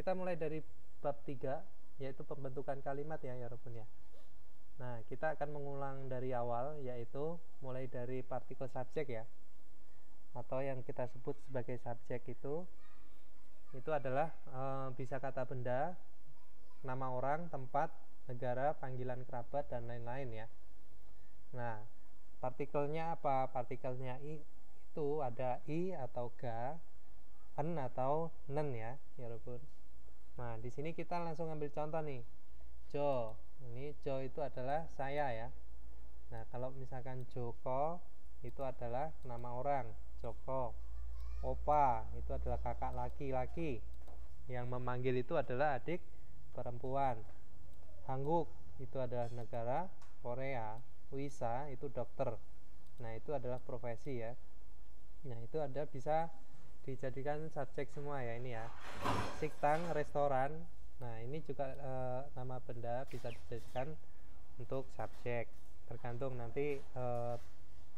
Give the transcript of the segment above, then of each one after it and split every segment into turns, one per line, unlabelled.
kita mulai dari bab 3, yaitu pembentukan kalimat ya Robun ya. Nah, kita akan mengulang dari awal, yaitu mulai dari partikel subjek ya, atau yang kita sebut sebagai subjek itu adalah bisa kata benda, nama orang, tempat, negara, panggilan kerabat, dan lain-lain ya. Nah, partikelnya apa? Partikelnya itu ada i atau ga, en atau nen ya Robun. Nah, di sini kita langsung ambil contoh nih. Jo, ini Jo itu adalah saya ya. Nah, kalau misalkan Joko itu adalah nama orang, Joko. Opa itu adalah kakak laki-laki. Yang memanggil itu adalah adik perempuan. Hangguk itu adalah negara, Korea. Wisa itu dokter. Nah, itu adalah profesi ya. Nah, itu ada bisa dijadikan subjek semua ya ini ya. Siktang restoran. Nah, ini juga nama benda bisa dijadikan untuk subjek, tergantung nanti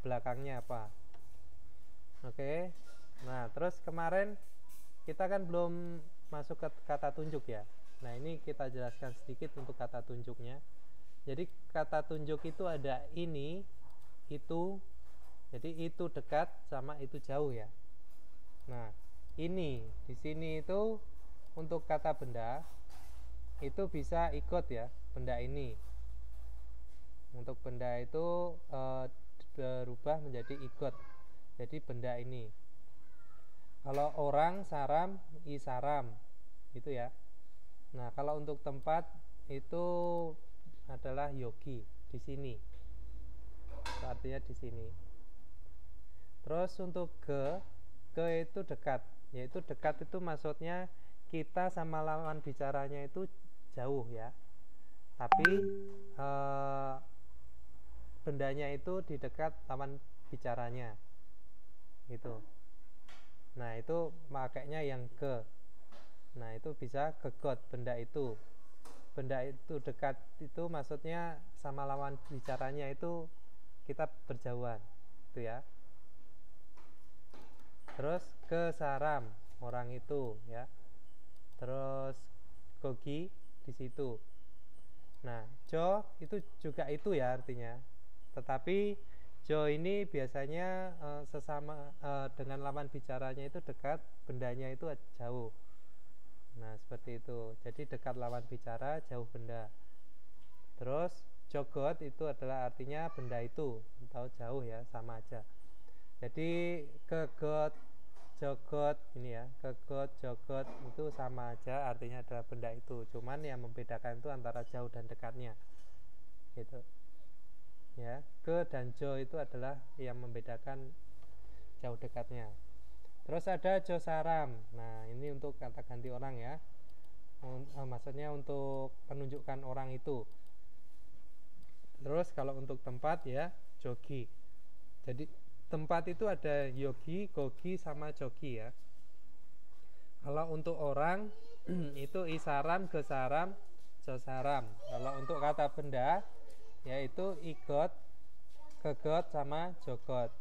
belakangnya apa. Oke. Nah, terus kemarin kita kan belum masuk ke kata tunjuk ya. Nah, ini kita jelaskan sedikit untuk kata tunjuknya. Jadi kata tunjuk itu ada ini, itu. Jadi itu dekat sama itu jauh ya. Nah, ini di sini itu untuk kata benda itu bisa ikut ya, benda ini. Untuk benda itu berubah menjadi ikut. Jadi benda ini. Kalau orang, saram, isaram gitu ya. Nah, kalau untuk tempat itu adalah yogi di sini. Artinya di sini. Terus untuk ke itu dekat, yaitu dekat itu maksudnya kita sama lawan bicaranya itu jauh ya, tapi bendanya itu di dekat lawan bicaranya gitu. Nah, itu makanya yang ke. Nah, itu bisa kegot benda itu. Benda itu dekat itu maksudnya sama lawan bicaranya itu kita berjauhan itu ya. Terus ke saram orang itu ya. Terus gogi di situ. Nah, jo itu juga itu ya artinya. Tetapi jo ini biasanya sesama dengan lawan bicaranya itu dekat, bendanya itu jauh. Nah, seperti itu. Jadi dekat lawan bicara, jauh benda. Terus jogot itu adalah artinya benda itu atau jauh ya, sama aja. Jadi kegot, jogot ini ya, kegot, jogot itu sama aja, artinya adalah benda itu. Cuman yang membedakan itu antara jauh dan dekatnya. Gitu. Ya, ke dan jo itu adalah yang membedakan jauh dekatnya. Terus ada jo saram. Nah, ini untuk kata ganti orang ya. Maksudnya untuk menunjukkan orang itu. Terus kalau untuk tempat ya jogi. Jadi tempat itu ada yogi, gogi, sama jogi ya. Kalau untuk orang itu isaram, gesaram, josaram. Kalau untuk kata benda yaitu igot, kegot, sama jogot.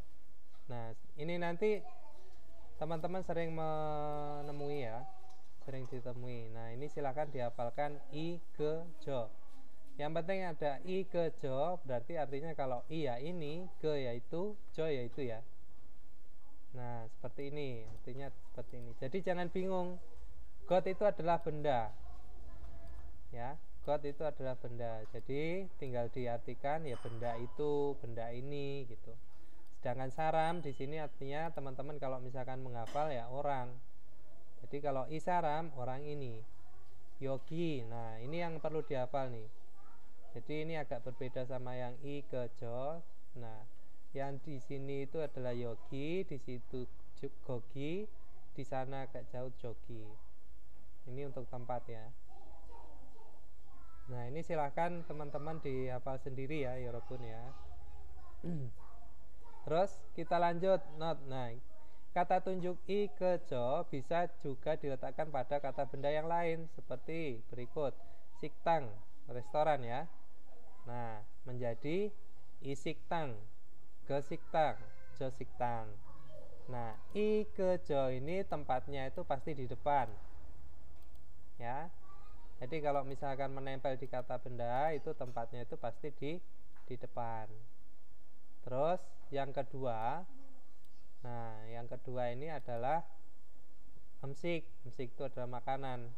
Nah, ini nanti teman-teman sering menemui ya, sering ditemui. Nah, ini silahkan dihafalkan i, ke, jo. Yang penting ada i, ke, jo, berarti artinya kalau i ya ini, ke yaitu, jo yaitu ya. Nah, seperti ini, artinya seperti ini. Jadi jangan bingung. God itu adalah benda. Ya, God itu adalah benda. Jadi tinggal diartikan ya benda itu, benda ini gitu. Sedangkan saram di sini artinya teman-teman kalau misalkan menghafal ya orang. Jadi kalau isaram orang ini. Yogi. Nah, ini yang perlu dihafal nih. Jadi ini agak berbeda sama yang i, ke, jo. Nah, yang di sini itu adalah yogi, di situ gogi, di sana agak jauh jogi. Ini untuk tempat ya. Nah, ini silahkan teman-teman dihafal sendiri ya, Yorobun ya. Terus kita lanjut not. Nah, kata tunjuk i, ke, jo bisa juga diletakkan pada kata benda yang lain seperti berikut. Siktang, restoran ya. Nah, menjadi isiktang, gesiktang, josiktang. Nah, i, ke, jo ini tempatnya itu pasti di depan. ya. Jadi kalau misalkan menempel di kata benda itu tempatnya itu pasti di depan. Terus yang kedua, nah yang kedua ini adalah emsik. Emsik itu adalah makanan.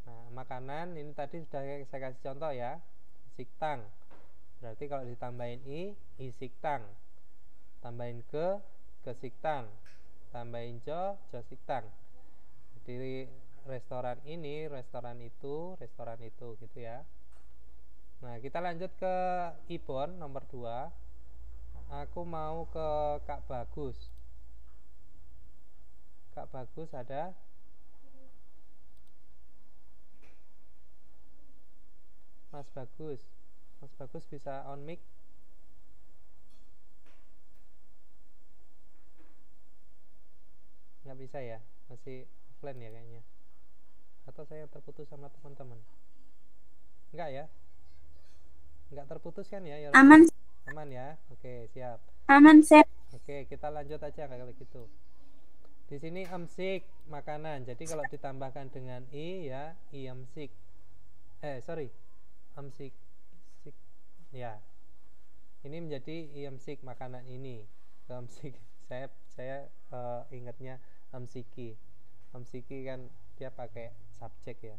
Nah makanan ini tadi sudah saya kasih contoh ya, siktang. Berarti kalau ditambahin i siktang. Tambahin ke siktang. Tambahin jo siktang. Jadi restoran ini, restoran itu gitu ya. Nah kita lanjut ke Ibon nomor 2. Aku mau ke Kak Bagus. Kak Bagus ada? Mas Bagus. Mas Bagus bisa on mic? Nggak bisa ya? Masih offline ya kayaknya. Atau saya terputus sama teman-teman? Enggak ya? Enggak terputus kan ya?
Aman.
Aman ya? Oke, siap.
Aman, Sep.
Oke, kita lanjut aja kalau gitu. Di sini emsik makanan. Jadi kalau ditambahkan dengan i ya, i emsik. Emsik. Sik. Ya. Ini menjadi i emsik makanan ini. Emsik. Saya ingatnya emsiki. Emsiki kan dia pakai subjek ya.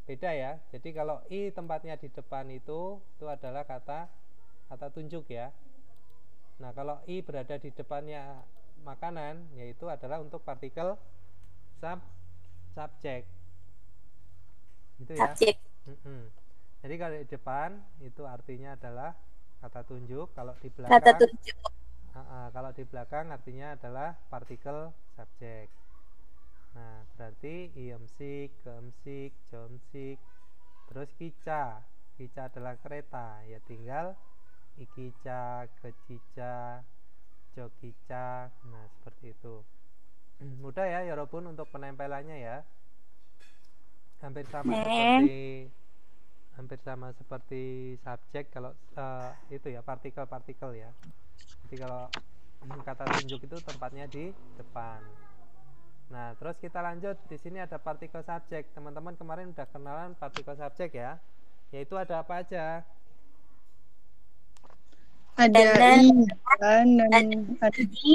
Beda ya. Jadi kalau i tempatnya di depan itu adalah kata tunjuk ya. Nah, kalau i berada di depannya makanan, yaitu adalah untuk partikel subjek. Itu ya.
Subjek.
Jadi kalau di depan itu artinya adalah kata tunjuk, kalau di belakang
Kata tunjuk.
Kalau di belakang artinya adalah partikel subjek. Nah, berarti iemsik, keemsik, jomsik, terus kica. Kica adalah kereta, ya tinggal ikica, kecica, jokica. Nah, seperti itu. Mudah ya, walaupun untuk penempelannya ya. Hampir sama seperti subjek kalau itu ya, partikel-partikel ya. Jadi kalau kata tunjuk itu tempatnya di depan. Nah, terus kita lanjut. Di sini ada partikel subjek. Teman-teman kemarin udah kenalan partikel subjek ya. Yaitu ada apa aja?
Ada i,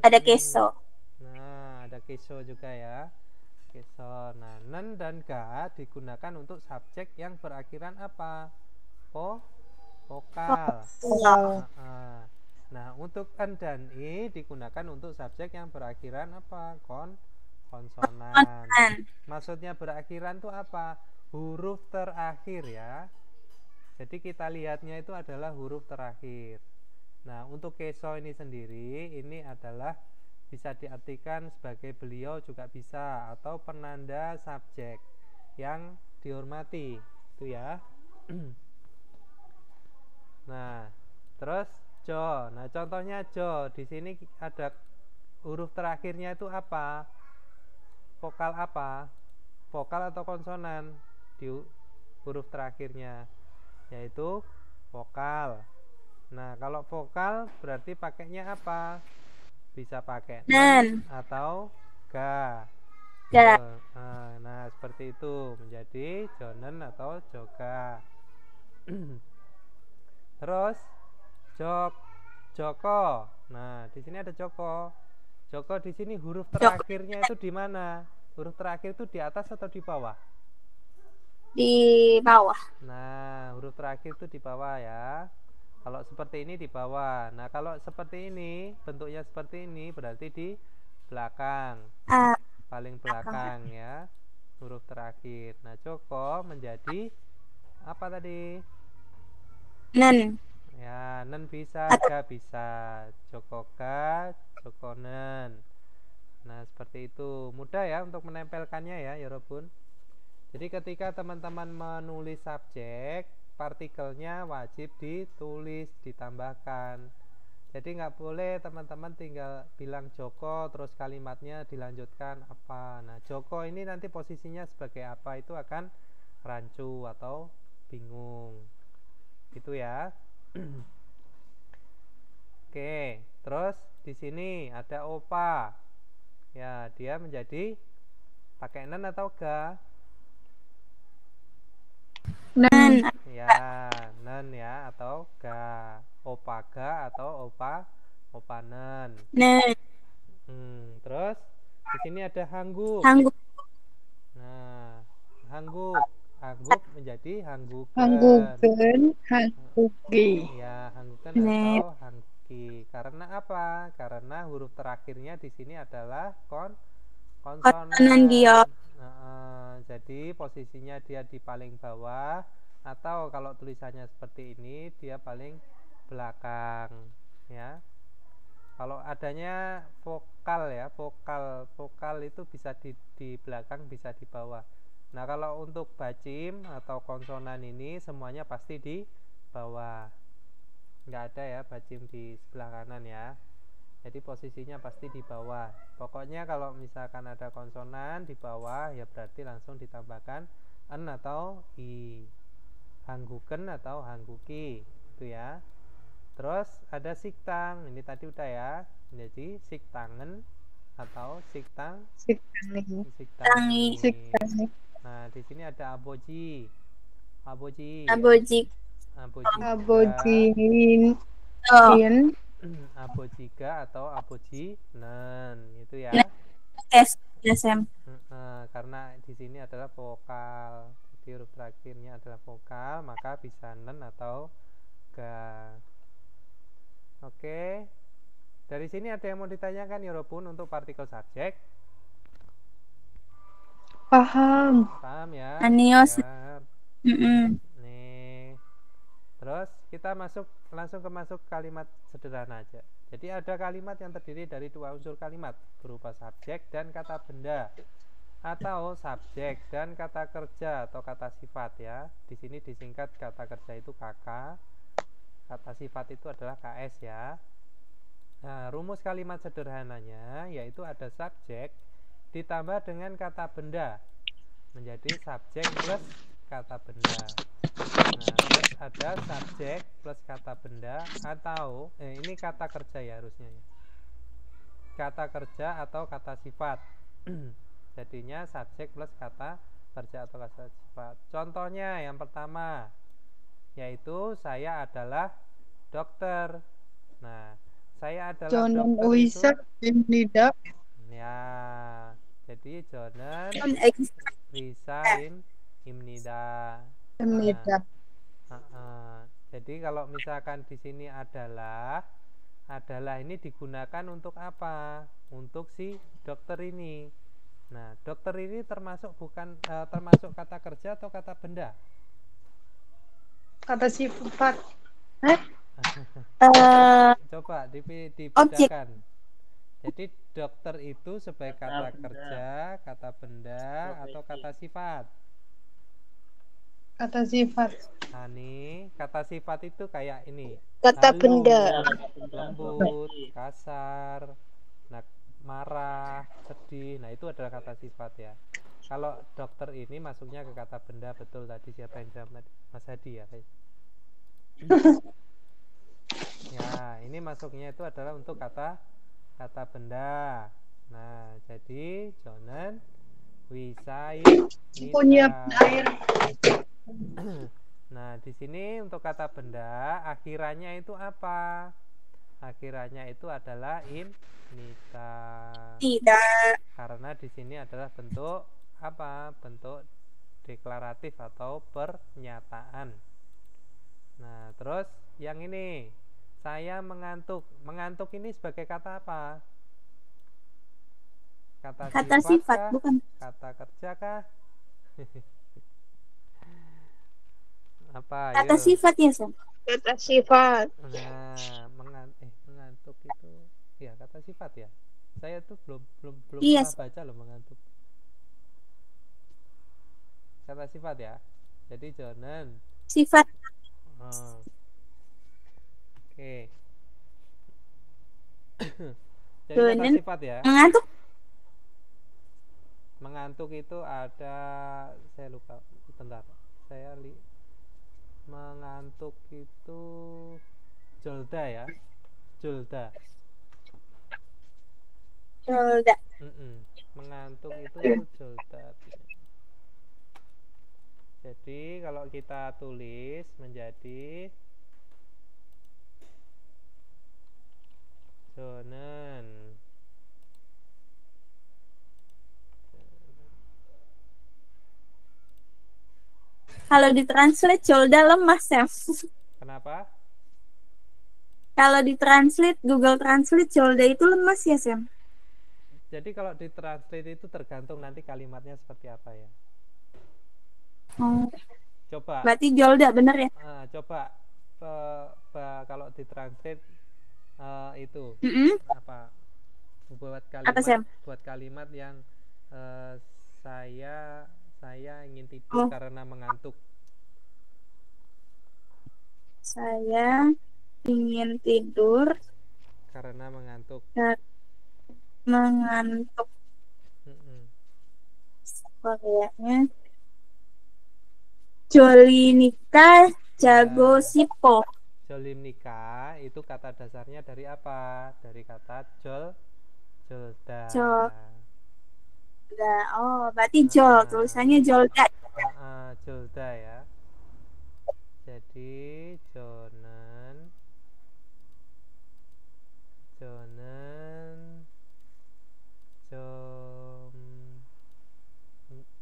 ada keso.
Nah, ada keso juga ya. Keso. Nah, nen dan ga digunakan untuk subjek yang berakhiran apa? Vokal. Nah, untuk en dan i digunakan untuk subjek yang berakhiran apa? Konsonan. Maksudnya berakhiran itu apa? Huruf terakhir ya. Jadi kita lihatnya itu adalah huruf terakhir. Nah, untuk keso ini sendiri, ini adalah bisa diartikan sebagai beliau juga bisa, atau penanda subjek yang dihormati. Itu ya. Nah, terus jo. Nah, contohnya jo. Di sini ada huruf terakhirnya itu apa? Vokal apa? Vokal atau konsonan di huruf terakhirnya, yaitu vokal. Nah, kalau vokal berarti pakainya apa? Bisa pakai nen atau ga. Nah, seperti itu menjadi jonen atau joga. Terus joko. Nah, di sini ada joko. Joko di sini huruf terakhirnya itu di mana? Huruf terakhir itu di atas atau di bawah?
Di bawah.
Nah, huruf terakhir itu di bawah ya. Kalau seperti ini di bawah. Nah, kalau seperti ini, bentuknya seperti ini berarti di belakang. Paling belakang ya. Huruf terakhir. Nah, joko menjadi apa tadi?
Nen.
Ya, nen bisa, ga bisa. Joko ga, joko nen. Nah, seperti itu. Mudah ya untuk menempelkannya ya, Yorobun. Jadi ketika teman-teman menulis subjek, partikelnya wajib ditulis, ditambahkan. Jadi nggak boleh teman-teman tinggal bilang Joko terus kalimatnya dilanjutkan apa. Nah, Joko ini nanti posisinya sebagai apa itu akan rancu atau bingung. Gitu ya. Oke, terus di sini ada opa. Ya, dia menjadi Pakai nen atau ga?
Nan.
Ya, nen ya atau ga. Opa ga atau opa nen.
Nan.
Terus di sini ada hangguk.
Hangguk.
Nah, hangguk. Hangguk menjadi hangguken.
Hangguken, hangguki.
Ya, hangguken
Nen.
atau hangguki. Karena apa? Karena huruf terakhirnya di sini adalah
Konsonan
konsonan.
dia.
Jadi posisinya dia di paling bawah, atau kalau tulisannya seperti ini dia paling belakang, ya. Kalau adanya vokal ya, vokal itu bisa di belakang, bisa di bawah. Nah, kalau untuk bacim atau konsonan ini semuanya pasti di bawah. Nggak ada ya bacim di sebelah kanan ya. Jadi posisinya pasti di bawah. Pokoknya kalau misalkan ada konsonan di bawah, ya berarti langsung ditambahkan en atau i. Hangguken atau hangguki, itu ya. Terus ada siktang, ini tadi udah ya. Jadi siktangen atau
Tangi.
siktangi.
Siktani.
Nah, di sini ada aboji. Aboji.
Abojik.
Abojin.
Oh.
In.
Abojiga atau abojinen, itu ya.
S. SM.
Karena di sini adalah vokal, jadi huruf terakhirnya adalah vokal, maka bisa nen atau ga. Oke. Dari sini ada yang mau ditanyakan ya Robun untuk partikel subjek?
Paham.
Paham ya?
Anios.
Siap. Nih. Terus kita langsung masuk kalimat sederhana aja. Jadi ada kalimat yang terdiri dari dua unsur kalimat, berupa subjek dan kata benda, atau subjek dan kata kerja atau kata sifat ya. Di sini disingkat kata kerja itu KK, kata sifat itu adalah KS ya. Nah, rumus kalimat sederhananya yaitu ada subjek ditambah dengan kata benda menjadi subjek plus kata benda. Nah, terus ada subjek plus kata benda atau ini kata kerja ya harusnya ya. Kata kerja atau kata sifat. Jadinya subjek plus kata kerja atau kata sifat. Contohnya yang pertama yaitu saya adalah dokter. Nah, saya adalah
Jonan
dokter
Uisa Imnida.
Ya, jadi Jonan bisa imnida.
Imnida.
Jadi kalau misalkan di sini adalah ini digunakan untuk apa? Untuk si dokter ini. Nah, dokter ini termasuk termasuk kata kerja atau kata benda?
Kata sifat.
Coba dibedakan. Jadi dokter itu sebagai kata kerja, kata benda, atau kata sifat?
Kata sifat.
Nah, nih kata sifat itu kayak ini.
Kata
Halus,
benda.
lembut, kasar, marah, sedih. Nah, itu adalah kata sifat ya. Kalau dokter ini masuknya ke kata benda, betul tadi siapa yang jawab? Mas Hadi ya. Ya, ini masuknya itu adalah untuk kata benda. Nah, jadi Jonan Wisai
Punya
Nita.
air.
Nah, di sini untuk kata benda akhirannya itu apa? Akhirannya itu adalah nita.
Tidak.
Karena di sini adalah bentuk apa? Bentuk deklaratif atau pernyataan. Nah, terus yang ini, saya mengantuk. Mengantuk ini sebagai kata apa? Kata
sifat
kah?
bukan.
Kata kerja kah? Apa?
Kata
Yuk.
sifat ya, Sam.
Kata sifat.
Nah, mengantuk itu ya kata sifat ya. Saya tuh belum
Iya.
pernah baca loh mengantuk. Kata sifat ya. Jadi Jonan.
Sifat.
Oke. Jadi
Jonan
kata sifat ya.
mengantuk.
Mengantuk itu ada, saya lupa. Bentar. Mengantuk itu Jolda ya. Jolda.
Jolda.
Mengantuk itu jolda artinya. Jadi kalau kita tulis menjadi jonen.
Kalau ditranslate Jolda lemas, Sam.
Kenapa?
Kalau ditranslate Google Translate Jolda itu lemas ya, Sam?
Jadi kalau ditranslate itu tergantung nanti kalimatnya seperti apa ya.
Oh,
Coba,
berarti Jolda bener ya?
coba kalau ditranslate itu
Mm-mm.
apa?
Apa, Sam?
Buat kalimat yang eh, saya ingin tidur
Oh,
karena mengantuk.
saya ingin tidur
Karena mengantuk.
dan mengantuk.
Mm-mm.
Koreanya Jolinika Jago
Ya,
Sipo.
jolim nikah itu kata dasarnya dari apa? Dari kata jolda.
Jolda. Oh, berarti Jol. Tulisannya Jolda.
Jolda ya. Jadi jonen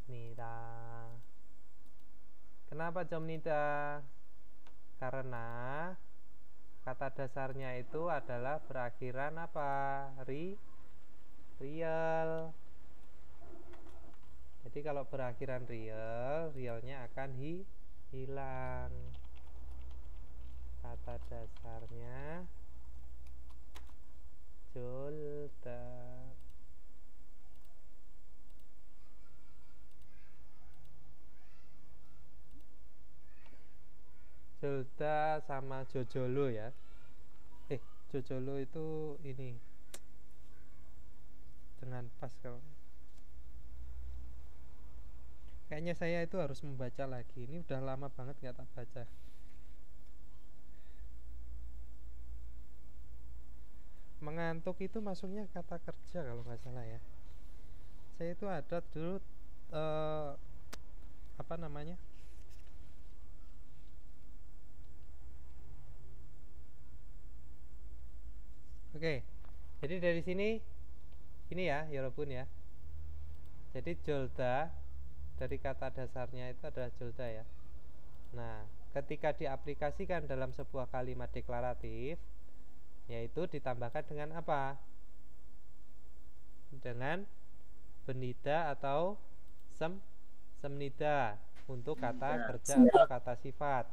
jomnida. Kenapa jomnida? Karena kata dasarnya itu adalah berakhiran apa? Real. Jadi kalau berakhiran realnya akan hilang. Kata dasarnya jolda. Jolda sama jojolo ya. Jojolo itu ini dengan pas kalau kayaknya saya itu harus membaca lagi. Ini udah lama banget nggak tak baca. Mengantuk itu masuknya kata kerja kalau nggak salah ya. Saya itu ada dulu apa namanya? Oke. Jadi dari sini ini ya, Yorobun ya. Jadi jolda dari kata dasarnya itu adalah jolda ya. Nah, ketika diaplikasikan dalam sebuah kalimat deklaratif, yaitu ditambahkan dengan apa? Dengan benida atau semnida untuk kata kerja atau kata sifat.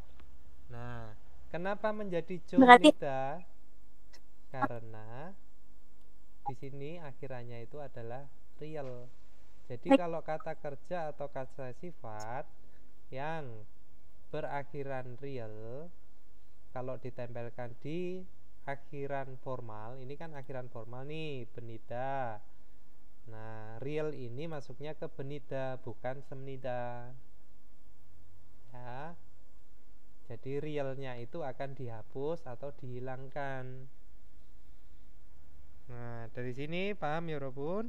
Nah, kenapa menjadi
Berarti
jomnida? Karena di sini akhirannya itu adalah real. Jadi kalau kata kerja atau kata sifat yang berakhiran real, kalau ditempelkan di akhiran formal, ini kan akhiran formal nih, benida. Nah, real ini masuknya ke benida, bukan semnida. Ya. Jadi realnya itu akan dihapus atau dihilangkan. Nah, dari sini paham ya, Robun?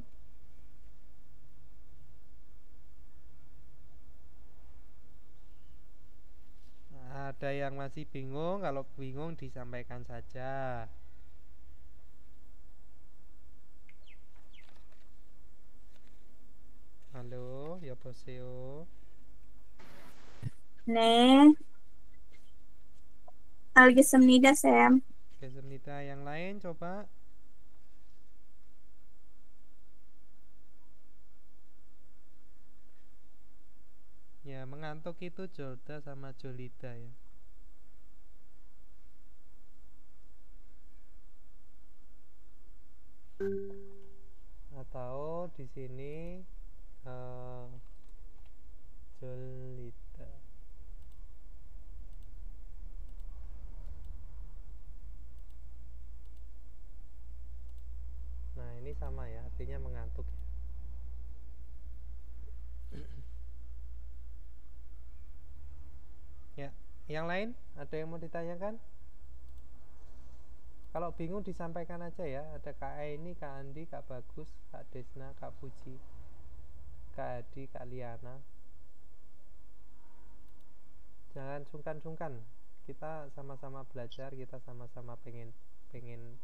Ada yang masih bingung? Kalau bingung disampaikan saja. Halo, ya poseo.
nih lagi semnida, Sam.
Oke, semnita yang lain coba. Ya, mengantuk itu jolda sama jolida ya. Atau di sini jolida. Nah, ini sama ya, artinya mengantuk ya. Ya, yang lain ada yang mau ditanyakan? Kalau bingung disampaikan aja ya. Ada Kak Aini, Kak Andi, Kak Bagus, Kak Desna, Kak Puji, Kak Adi, Kak Liana. Jangan sungkan-sungkan. Kita sama-sama belajar, kita sama-sama pengen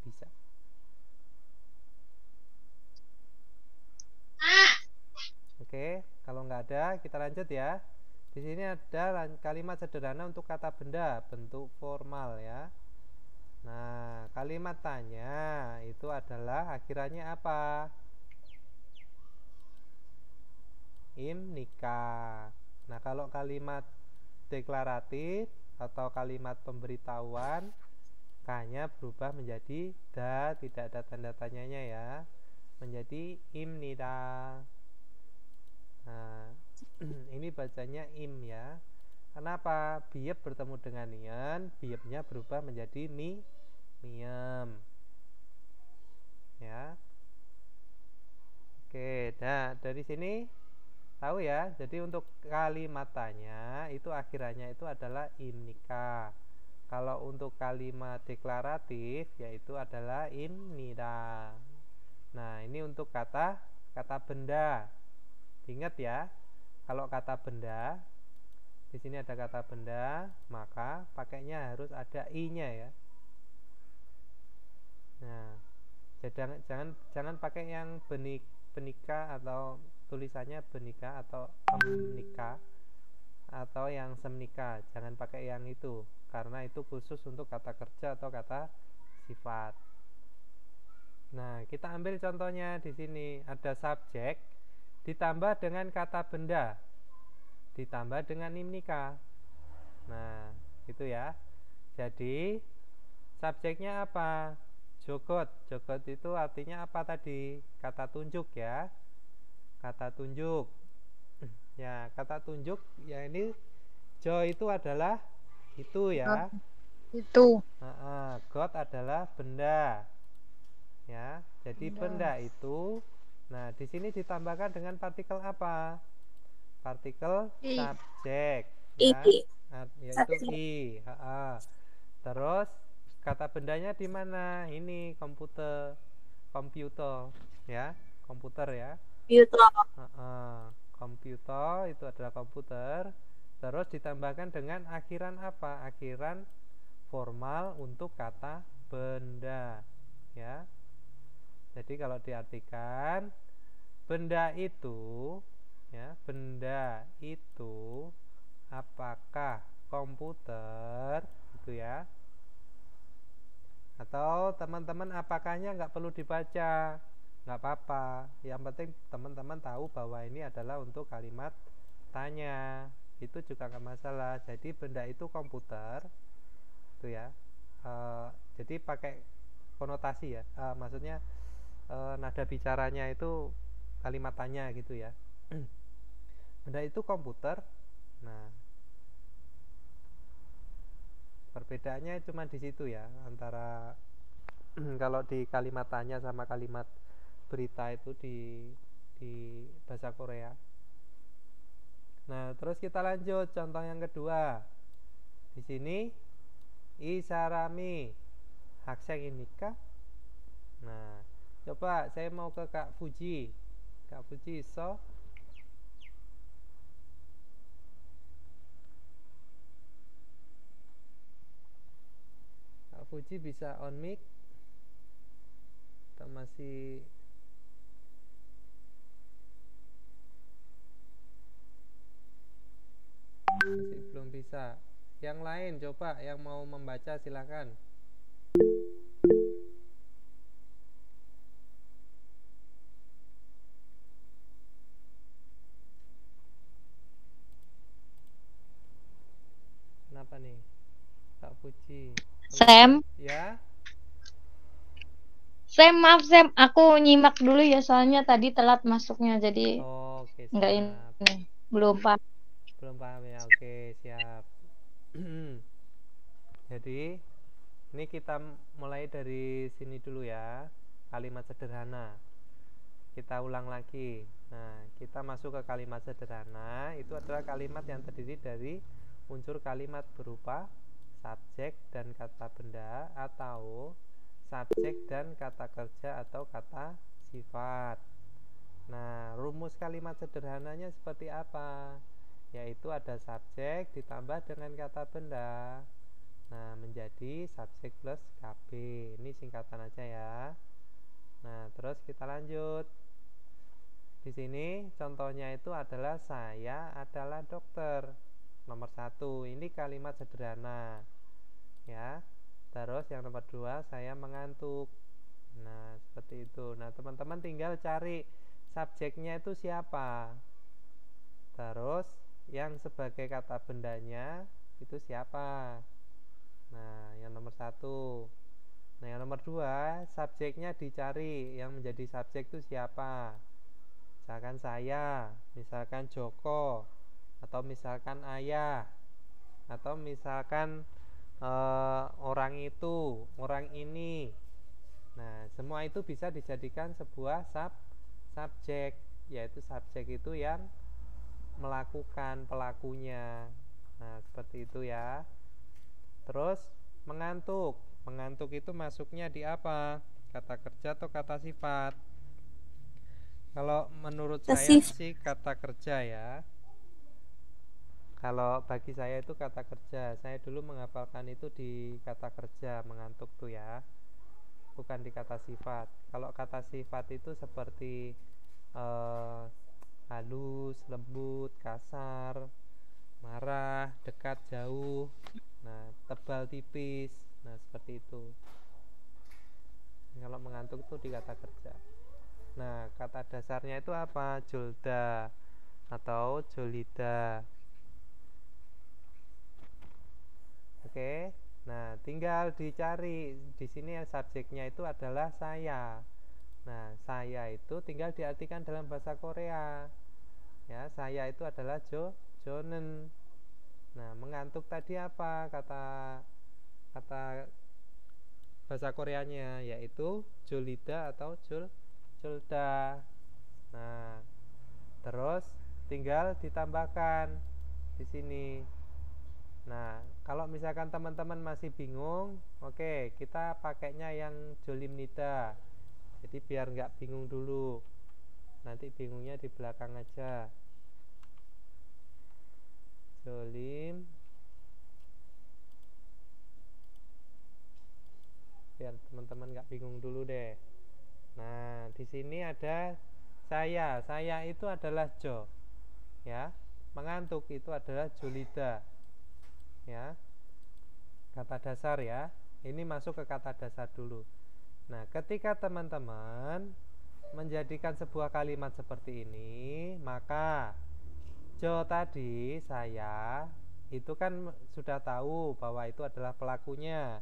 bisa. Oke, kalau nggak ada kita lanjut ya. Di sini ada kalimat sederhana untuk kata benda bentuk formal ya. Nah, kalimat tanya itu adalah akhirannya apa? Im, nikah. Nah, kalau kalimat deklaratif atau kalimat pemberitahuan, K-nya berubah menjadi da, tidak ada tanda tanyanya ya, menjadi imnida. Nah, ini bacanya im ya. Kenapa? Biep bertemu dengan nian, biepnya berubah menjadi miem. Ya. Oke, nah dari sini tahu ya. Jadi untuk kalimat tanya itu akhirannya itu adalah imnika. Kalau untuk kalimat deklaratif yaitu adalah imnida. Nah, ini untuk kata benda. Ingat ya, kalau kata benda di sini ada kata benda, maka pakainya harus ada i-nya ya. Nah, jangan pakai yang benika atau tulisannya benika atau emnika atau yang semnika. Jangan pakai yang itu karena itu khusus untuk kata kerja atau kata sifat. Nah, kita ambil contohnya di sini ada subjek ditambah dengan kata benda ditambah dengan imnika. Nah, itu ya. Jadi subjeknya apa? Jogot. Jogot itu artinya apa tadi? Kata tunjuk ya. Kata tunjuk. Ya, kata tunjuk ya ini jo itu adalah itu ya.
Itu.
God adalah benda. Ya, jadi benda itu. Nah, di sini ditambahkan dengan partikel apa? Partikel subjek ya, yaitu i. Terus kata bendanya di mana? Ini komputer ya, komputer ya. Komputer itu adalah komputer. Terus ditambahkan dengan akhiran apa? Akhiran formal untuk kata benda ya. Jadi kalau diartikan benda itu ya, benda itu apakah komputer gitu ya. Atau teman-teman apakahnya nggak perlu dibaca, nggak apa-apa. Yang penting teman-teman tahu bahwa ini adalah untuk kalimat tanya. Itu juga nggak masalah. Jadi benda itu komputer itu ya. Jadi pakai konotasi ya. Maksudnya nada bicaranya itu kalimat tanya gitu ya. Benda itu komputer. Nah, perbedaannya cuma di situ ya antara kalau di kalimat tanya sama kalimat berita itu di bahasa Korea. Nah, terus kita lanjut contoh yang kedua. Di sini isarami hakseng inika. Nah, coba saya mau ke Kak Fuji. Kak Fuji so. Kak Fuji bisa on mic atau masih belum bisa. Yang lain coba yang mau membaca silakan. Kenapa nih Kak Puji?
Sam,
Ya.
Maaf Sam, aku nyimak dulu ya soalnya tadi telat masuknya jadi
Oke,
nggak
siap.
ini belum paham.
Belum paham ya. Oke, siap. Jadi ini kita mulai dari sini dulu ya. Kalimat sederhana. Kita ulang lagi. Nah, kita masuk ke kalimat sederhana. Itu adalah kalimat yang terdiri dari unsur kalimat berupa subjek dan kata benda atau subjek dan kata kerja atau kata sifat. Nah, rumus kalimat sederhananya seperti apa? Yaitu ada subjek ditambah dengan kata benda. Nah, menjadi subjek plus KB. Ini singkatan aja ya. Nah, terus kita lanjut. Di sini contohnya itu adalah saya adalah dokter. Nomor 1, ini kalimat sederhana. Ya. Terus yang nomor 2, saya mengantuk. Nah, seperti itu. Nah, teman-teman tinggal cari subjeknya itu siapa. Terus yang sebagai kata bendanya itu siapa. Nah, yang nomor 1. Nah, yang nomor 2, subjeknya dicari. Yang menjadi subjek itu siapa. Misalkan saya, misalkan Joko, atau misalkan ayah, atau misalkan orang itu, orang ini. Nah, semua itu bisa dijadikan sebuah subjek, yaitu subjek itu yang melakukan, pelakunya. Nah, seperti itu ya. Terus mengantuk. Mengantuk itu masuknya di apa? Kata kerja atau kata sifat? Kalau menurut saya sih kata kerja ya. Kalau bagi saya itu kata kerja. Saya dulu menghafalkan itu di kata kerja, mengantuk tuh ya, bukan di kata sifat. Kalau kata sifat itu seperti halus, lembut, kasar, marah, dekat, jauh, nah, tebal, tipis. Nah, seperti itu. Kalau mengantuk itu di kata kerja. Nah, kata dasarnya itu apa? Julda atau jolida. Oke. Nah, tinggal dicari. Di sini subjeknya itu adalah saya. Nah, saya itu tinggal diartikan dalam bahasa Korea. Ya, saya itu adalah jonen. Nah, mengantuk tadi apa? Kata bahasa Koreanya yaitu jolida atau julda. Nah, terus tinggal ditambahkan di sini. Nah, kalau misalkan teman-teman masih bingung, oke, kita pakainya yang jolim nida. Jadi biar nggak bingung dulu. Nanti bingungnya di belakang aja. Jolim. Biar teman-teman nggak bingung dulu deh. Nah, di sini ada saya. Saya itu adalah jo. Ya. Mengantuk itu adalah jolida. Ya, kata dasar ya. Ini masuk ke kata dasar dulu. Nah, ketika teman-teman menjadikan sebuah kalimat seperti ini, maka jo tadi saya itu kan sudah tahu bahwa itu adalah pelakunya,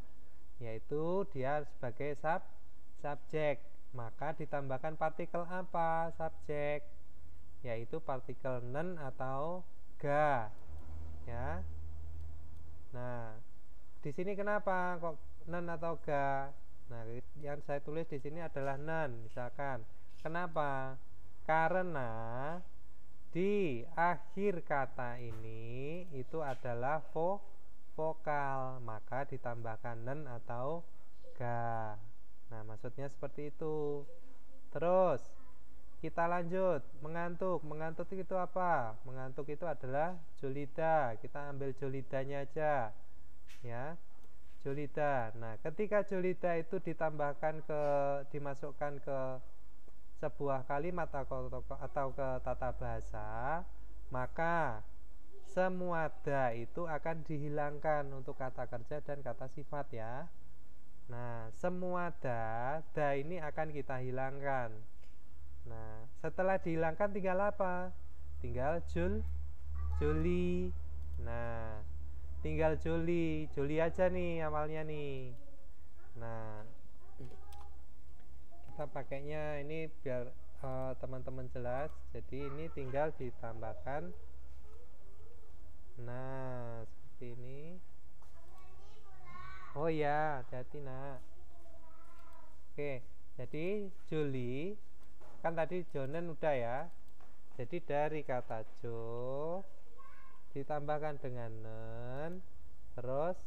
yaitu dia sebagai subjek. Maka ditambahkan partikel apa? Subjek, yaitu partikel nen atau ga. Ya. Nah, di sini kenapa kok nen atau ga? Nah, yang saya tulis di sini adalah nen, misalkan. Kenapa? Karena di akhir kata ini itu adalah vokal, maka ditambahkan nen atau ga. Nah, maksudnya seperti itu. Terus kita lanjut, mengantuk. Mengantuk itu apa? Mengantuk itu adalah jolida. Kita ambil jolidanya aja. Ya. Jolida. Nah, ketika jolida itu dimasukkan ke sebuah kalimat atau ke tata bahasa, maka semua da itu akan dihilangkan untuk kata kerja dan kata sifat ya. Nah, semua da ini akan kita hilangkan. Nah, setelah dihilangkan tinggal apa? Tinggal joli. Nah, tinggal joli aja nih awalnya nih. Nah, kita pakainya ini biar teman-teman jelas. Jadi ini tinggal ditambahkan. Nah, seperti ini. Oh ya, hati-hati nak. Oke, jadi joli kan tadi jonen udah ya. Jadi dari kata jo ditambahkan dengan nen, terus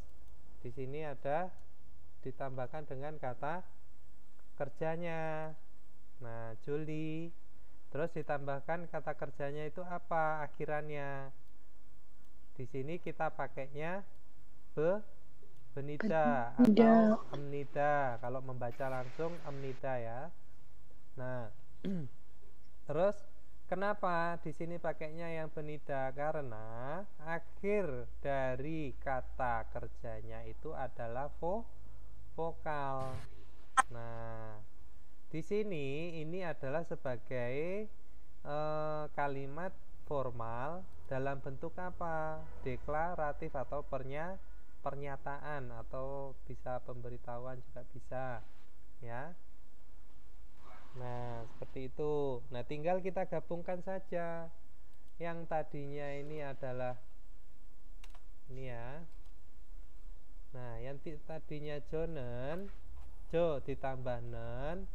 di sini ada ditambahkan dengan kata kerjanya. Nah, Juli. Terus ditambahkan kata kerjanya itu apa akhirannya. Di sini kita pakainya benida atau amnida. Kalau membaca langsung amnida ya. Nah, terus kenapa di sini pakainya yang benida? Karena akhir dari kata kerjanya itu adalah vokal. Nah, di sini ini adalah sebagai kalimat formal dalam bentuk apa? Deklaratif atau pernyataan atau bisa pemberitahuan juga bisa, ya. Nah, seperti itu. Nah, tinggal kita gabungkan saja. Yang tadinya ini adalah ini ya. Nah, yang tadinya jonen, jo ditambah nen,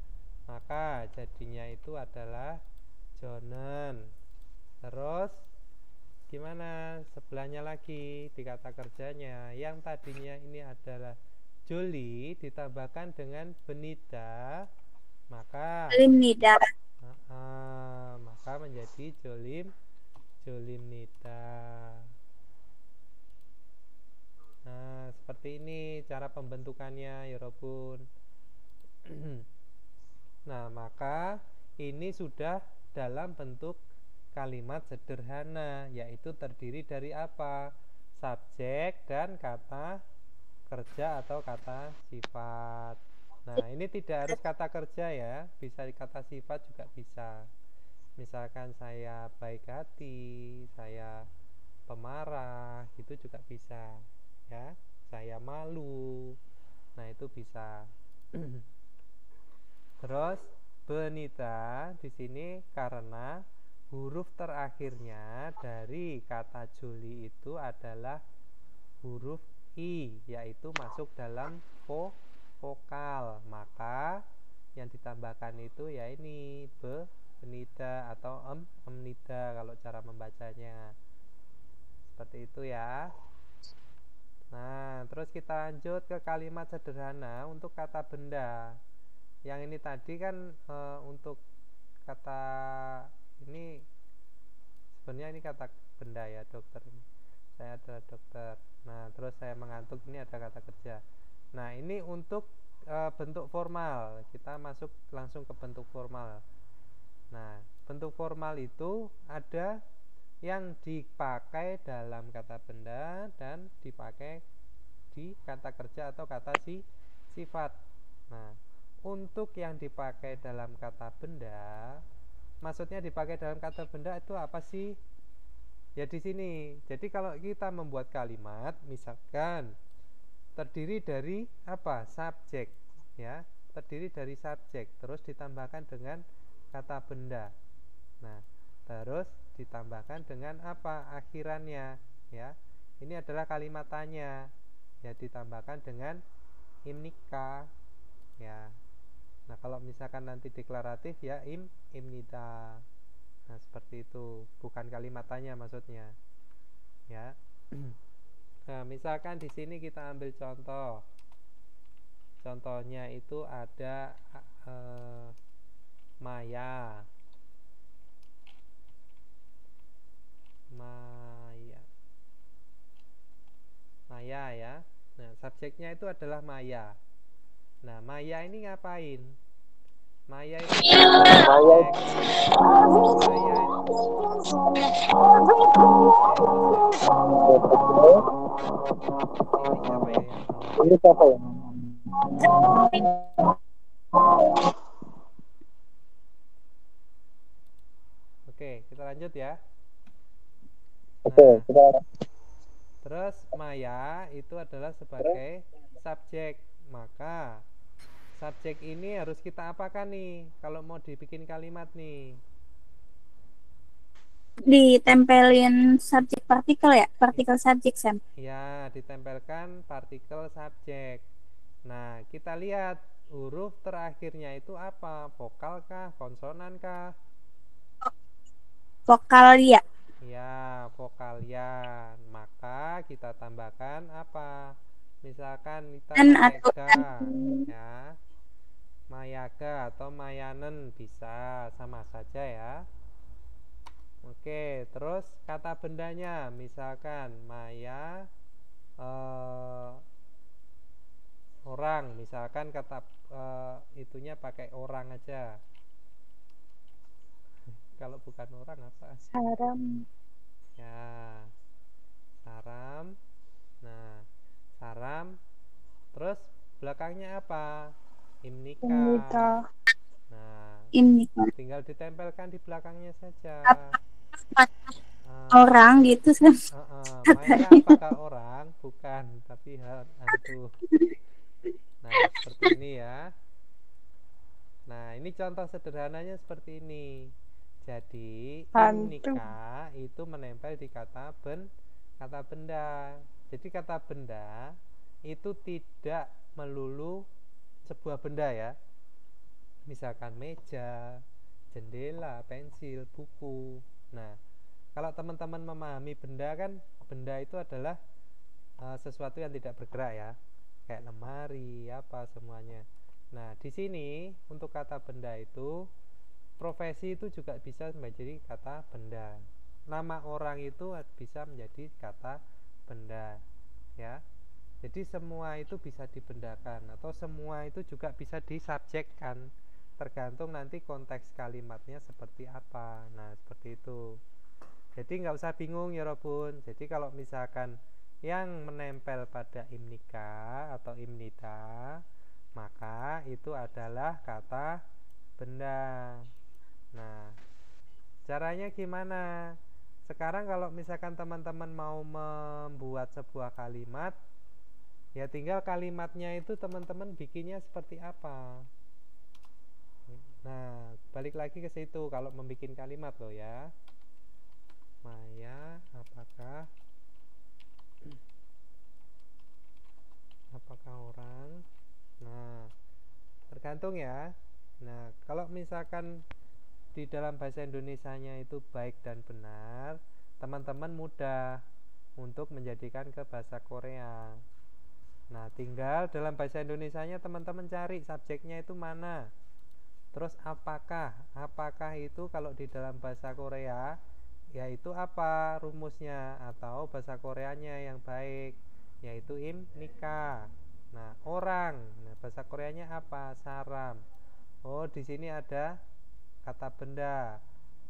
maka jadinya itu adalah jonen. Terus gimana sebelahnya lagi di kata kerjanya? Yang tadinya ini adalah Juli ditambahkan dengan benida, maka
Limnida.
maka menjadi jolimnida. Nah, seperti ini cara pembentukannya ya Robun. Nah, maka ini sudah dalam bentuk kalimat sederhana, yaitu terdiri dari apa? Subjek dan kata kerja atau kata sifat. Nah, ini tidak harus kata kerja ya, bisa kata sifat juga bisa. Misalkan saya baik hati, saya pemarah, itu juga bisa ya. Saya malu. Nah, itu bisa. Terus benita di sini karena huruf terakhirnya dari kata Juli itu adalah huruf I, yaitu masuk dalam vokal. Maka yang ditambahkan itu ya ini benida atau amnida kalau cara membacanya. Seperti itu ya. Nah, terus kita lanjut ke kalimat sederhana untuk kata benda. Yang ini tadi kan untuk kata ini sebenarnya ini kata benda ya, dokter ini. Saya adalah dokter. Nah, terus saya mengantuk, ini ada kata kerja. Nah, ini untuk bentuk formal. Kita masuk langsung ke bentuk formal. Nah, bentuk formal itu ada yang dipakai dalam kata benda dan dipakai di kata kerja atau kata sifat. Nah, untuk yang dipakai dalam kata benda, maksudnya dipakai dalam kata benda itu apa sih? Ya di sini. Jadi kalau kita membuat kalimat, misalkan terdiri dari apa? Subjek, ya. Terdiri dari subjek, terus ditambahkan dengan kata benda. Nah, terus ditambahkan dengan apa akhirannya, ya. Ini adalah kalimat tanya, ya, ditambahkan dengan imnika, ya. Nah, kalau misalkan nanti deklaratif ya imnida. Nah, seperti itu, bukan kalimat tanya maksudnya, ya. Nah, misalkan di sini kita ambil contoh. Contohnya itu ada Maya. Maya ya. Nah, subjeknya itu adalah Maya. Nah, Maya ini ngapain? Maya ini
Ini siapa ya?
Oke, kita lanjut ya.
Oke,
Nah,
kita
terus Maya itu adalah sebagai subjek. Maka subjek ini harus kita apakan nih kalau mau dibikin kalimat nih?
Ditempelin subjek partikel ya, partikel subjek Sam.
Ya, ditempelkan partikel subjek. Nah, kita lihat huruf terakhirnya itu apa? Vokal kah? Konsonan kah?
Vokal ya.
Ya, vokalian. Maka kita tambahkan apa? Misalkan kita
An
pakai
atau
ga, ya. mayaga atau mayanen bisa, sama saja ya. Oke, terus kata bendanya misalkan maya orang, misalkan kata itunya pakai orang aja. Kalau bukan orang apa?
Saram.
Ya, saram. Nah, saram. Terus belakangnya apa? Imnika.
Imnika.
Nah,
Ini
tinggal ditempelkan di belakangnya saja.
orang gitu kan.
Maya apakah orang? Bukan, tapi hantu. Nah, seperti ini ya. Nah, ini contoh sederhananya seperti ini. Jadi,
Hantu.
imnika itu menempel di kata benda. Jadi kata benda itu tidak melulu sebuah benda ya. Misalkan meja, jendela, pensil, buku. Nah, kalau teman-teman memahami benda kan, benda itu adalah sesuatu yang tidak bergerak ya, kayak lemari, apa semuanya. Nah, di sini untuk kata benda itu, profesi itu juga bisa menjadi kata benda. Nama orang itu bisa menjadi kata benda, ya. Jadi semua itu bisa dibendakan atau semua itu juga bisa disubjekkan, tergantung nanti konteks kalimatnya seperti apa. Nah, seperti itu. Jadi nggak usah bingung ya Robun. Jadi kalau misalkan yang menempel pada imnika atau imnida, maka itu adalah kata benda. Nah, caranya gimana? Sekarang kalau misalkan teman-teman mau membuat sebuah kalimat, ya tinggal kalimatnya itu teman-teman bikinnya seperti apa. Nah, balik lagi ke situ kalau membuat kalimat loh ya. Maya apakah orang? Nah, tergantung ya. Nah, kalau misalkan di dalam bahasa Indonesianya itu baik dan benar, teman-teman mudah untuk menjadikan ke bahasa Korea. Nah, tinggal dalam bahasa Indonesianya teman-teman cari subjeknya itu mana. Terus apakah itu kalau di dalam bahasa Korea yaitu apa rumusnya, atau bahasa Koreanya yang baik yaitu imnika. Nah, orang, nah, bahasa Koreanya apa? Saram. Oh, di sini ada kata benda,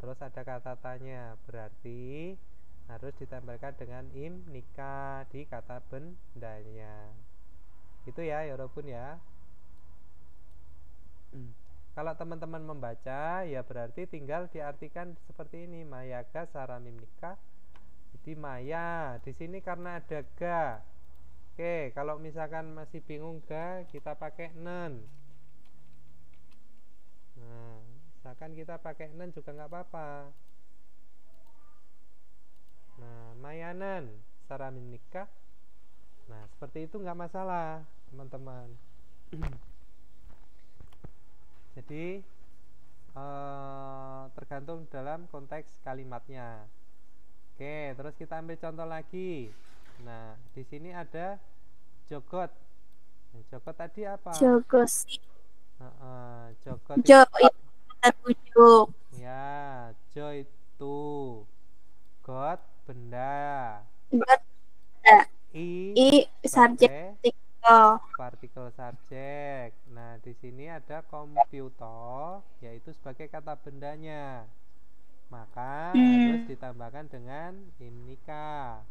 terus ada kata tanya, berarti harus ditambahkan dengan imnika di kata bendanya. Itu ya, Yorobun ya. Kalau teman-teman membaca, ya berarti tinggal diartikan seperti ini, mayaga saramimnika. Jadi maya di sini karena ada ga. Oke, kalau misalkan masih bingung ga, kita pakai nen. Nah, misalkan kita pakai nen juga nggak apa-apa. Nah, mayanan saramimnika. Nah, seperti itu nggak masalah, teman-teman. Jadi tergantung dalam konteks kalimatnya. Oke, terus kita ambil contoh lagi. Nah, di sini ada jogot. Nah, jogot tadi apa?
Jogosi.
Jogot
Jo itu tertujuk.
ya, jo itu got benda.
Got
I
subjek
partikel subjek. Nah, di sini ada komputer, yaitu sebagai kata bendanya. Maka harus ditambahkan dengan imnika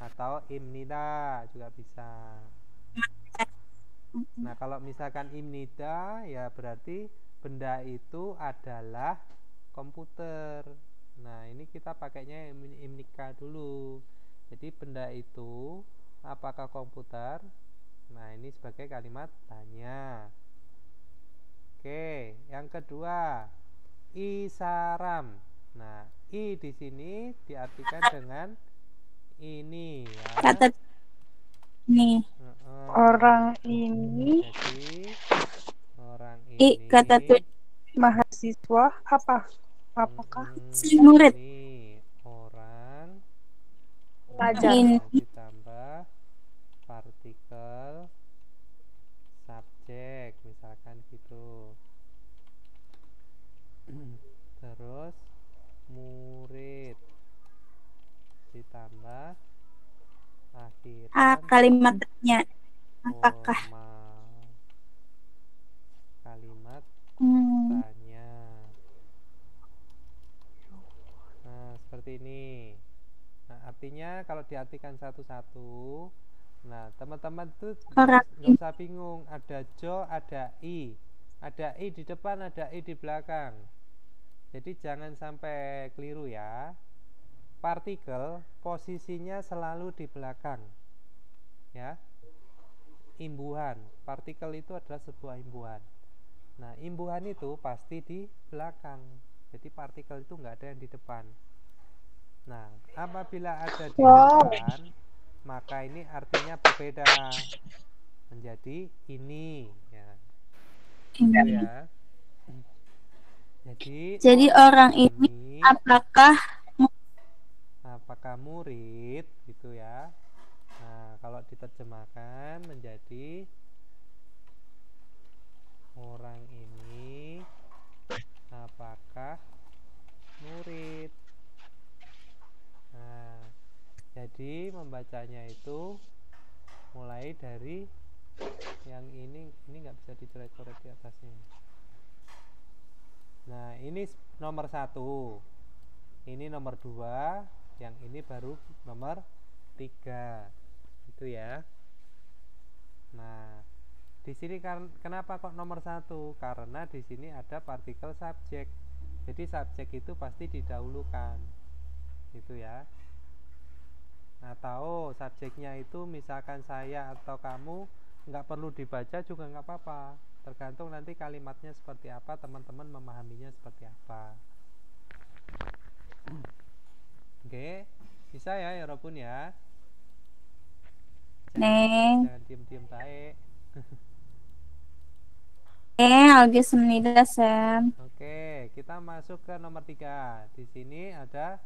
atau imnida juga bisa. Nah, kalau misalkan imnida, ya berarti benda itu adalah komputer. Nah, ini kita pakainya imnika dulu. Jadi benda itu apakah komputer? Nah, ini sebagai kalimat tanya. Oke, yang kedua, isaram. Nah, i di sini diartikan dengan ini ya.
kata ini.
Orang ini.
Jadi orang
I
ini
kata
Mahasiswa apa? Apakah?
murid.
Ini orang
Pelajar.
Ini
ditambah partikel subjek, misalkan gitu. Terus murid ditambah akhiran
Kalimatnya apakah?
formal. Kalimat
Hmm,
tanya. Nah, seperti ini. Nah, artinya kalau diartikan satu-satu, nah teman-teman tuh
orang
nggak usah bingung. Ada jo, ada i di depan, ada i di belakang. Jadi jangan sampai keliru ya. Partikel posisinya selalu di belakang, ya. Imbuhan, partikel itu adalah sebuah imbuhan. Nah, imbuhan itu pasti di belakang. Jadi partikel itu nggak ada yang di depan. Nah, apabila ada di depan, maka ini artinya berbeda, menjadi ini, ya. Itu
ini.
ya.
Jadi orang ini apakah
apakah murid, gitu ya. Nah, kalau diterjemahkan menjadi orang ini apakah murid. Nah, jadi membacanya itu mulai dari yang ini nggak bisa dicoret-coret di atasnya. Nah, ini nomor 1, ini nomor 2, yang ini baru nomor 3, itu ya. Nah, di sini kenapa kok nomor 1? Karena di sini ada partikel subjek. Jadi subjek itu pasti didahulukan, gitu ya. Nah, tahu subjeknya itu misalkan saya atau kamu, nggak perlu dibaca juga nggak apa-apa. Tergantung nanti kalimatnya seperti apa, teman-teman memahaminya seperti apa. Oke, bisa ya Robun ya. Jangan diem-diem baik.
algessemnida Sam.
Oke, kita masuk ke nomor 3. Di sini ada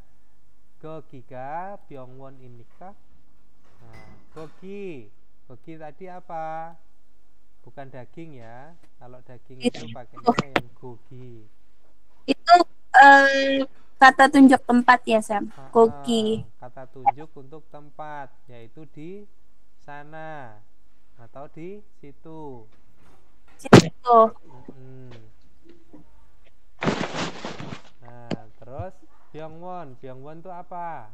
Gogiga Byungwon Imnika. Nah, Gogi tadi apa? Bukan daging ya. Kalau daging itu pakainya yang gogi.
Itu kata tunjuk tempat ya Sam. Gogi.
Kata tunjuk untuk tempat, yaitu di sana atau di situ.
Situ.
Nah, terus Byungwon itu apa?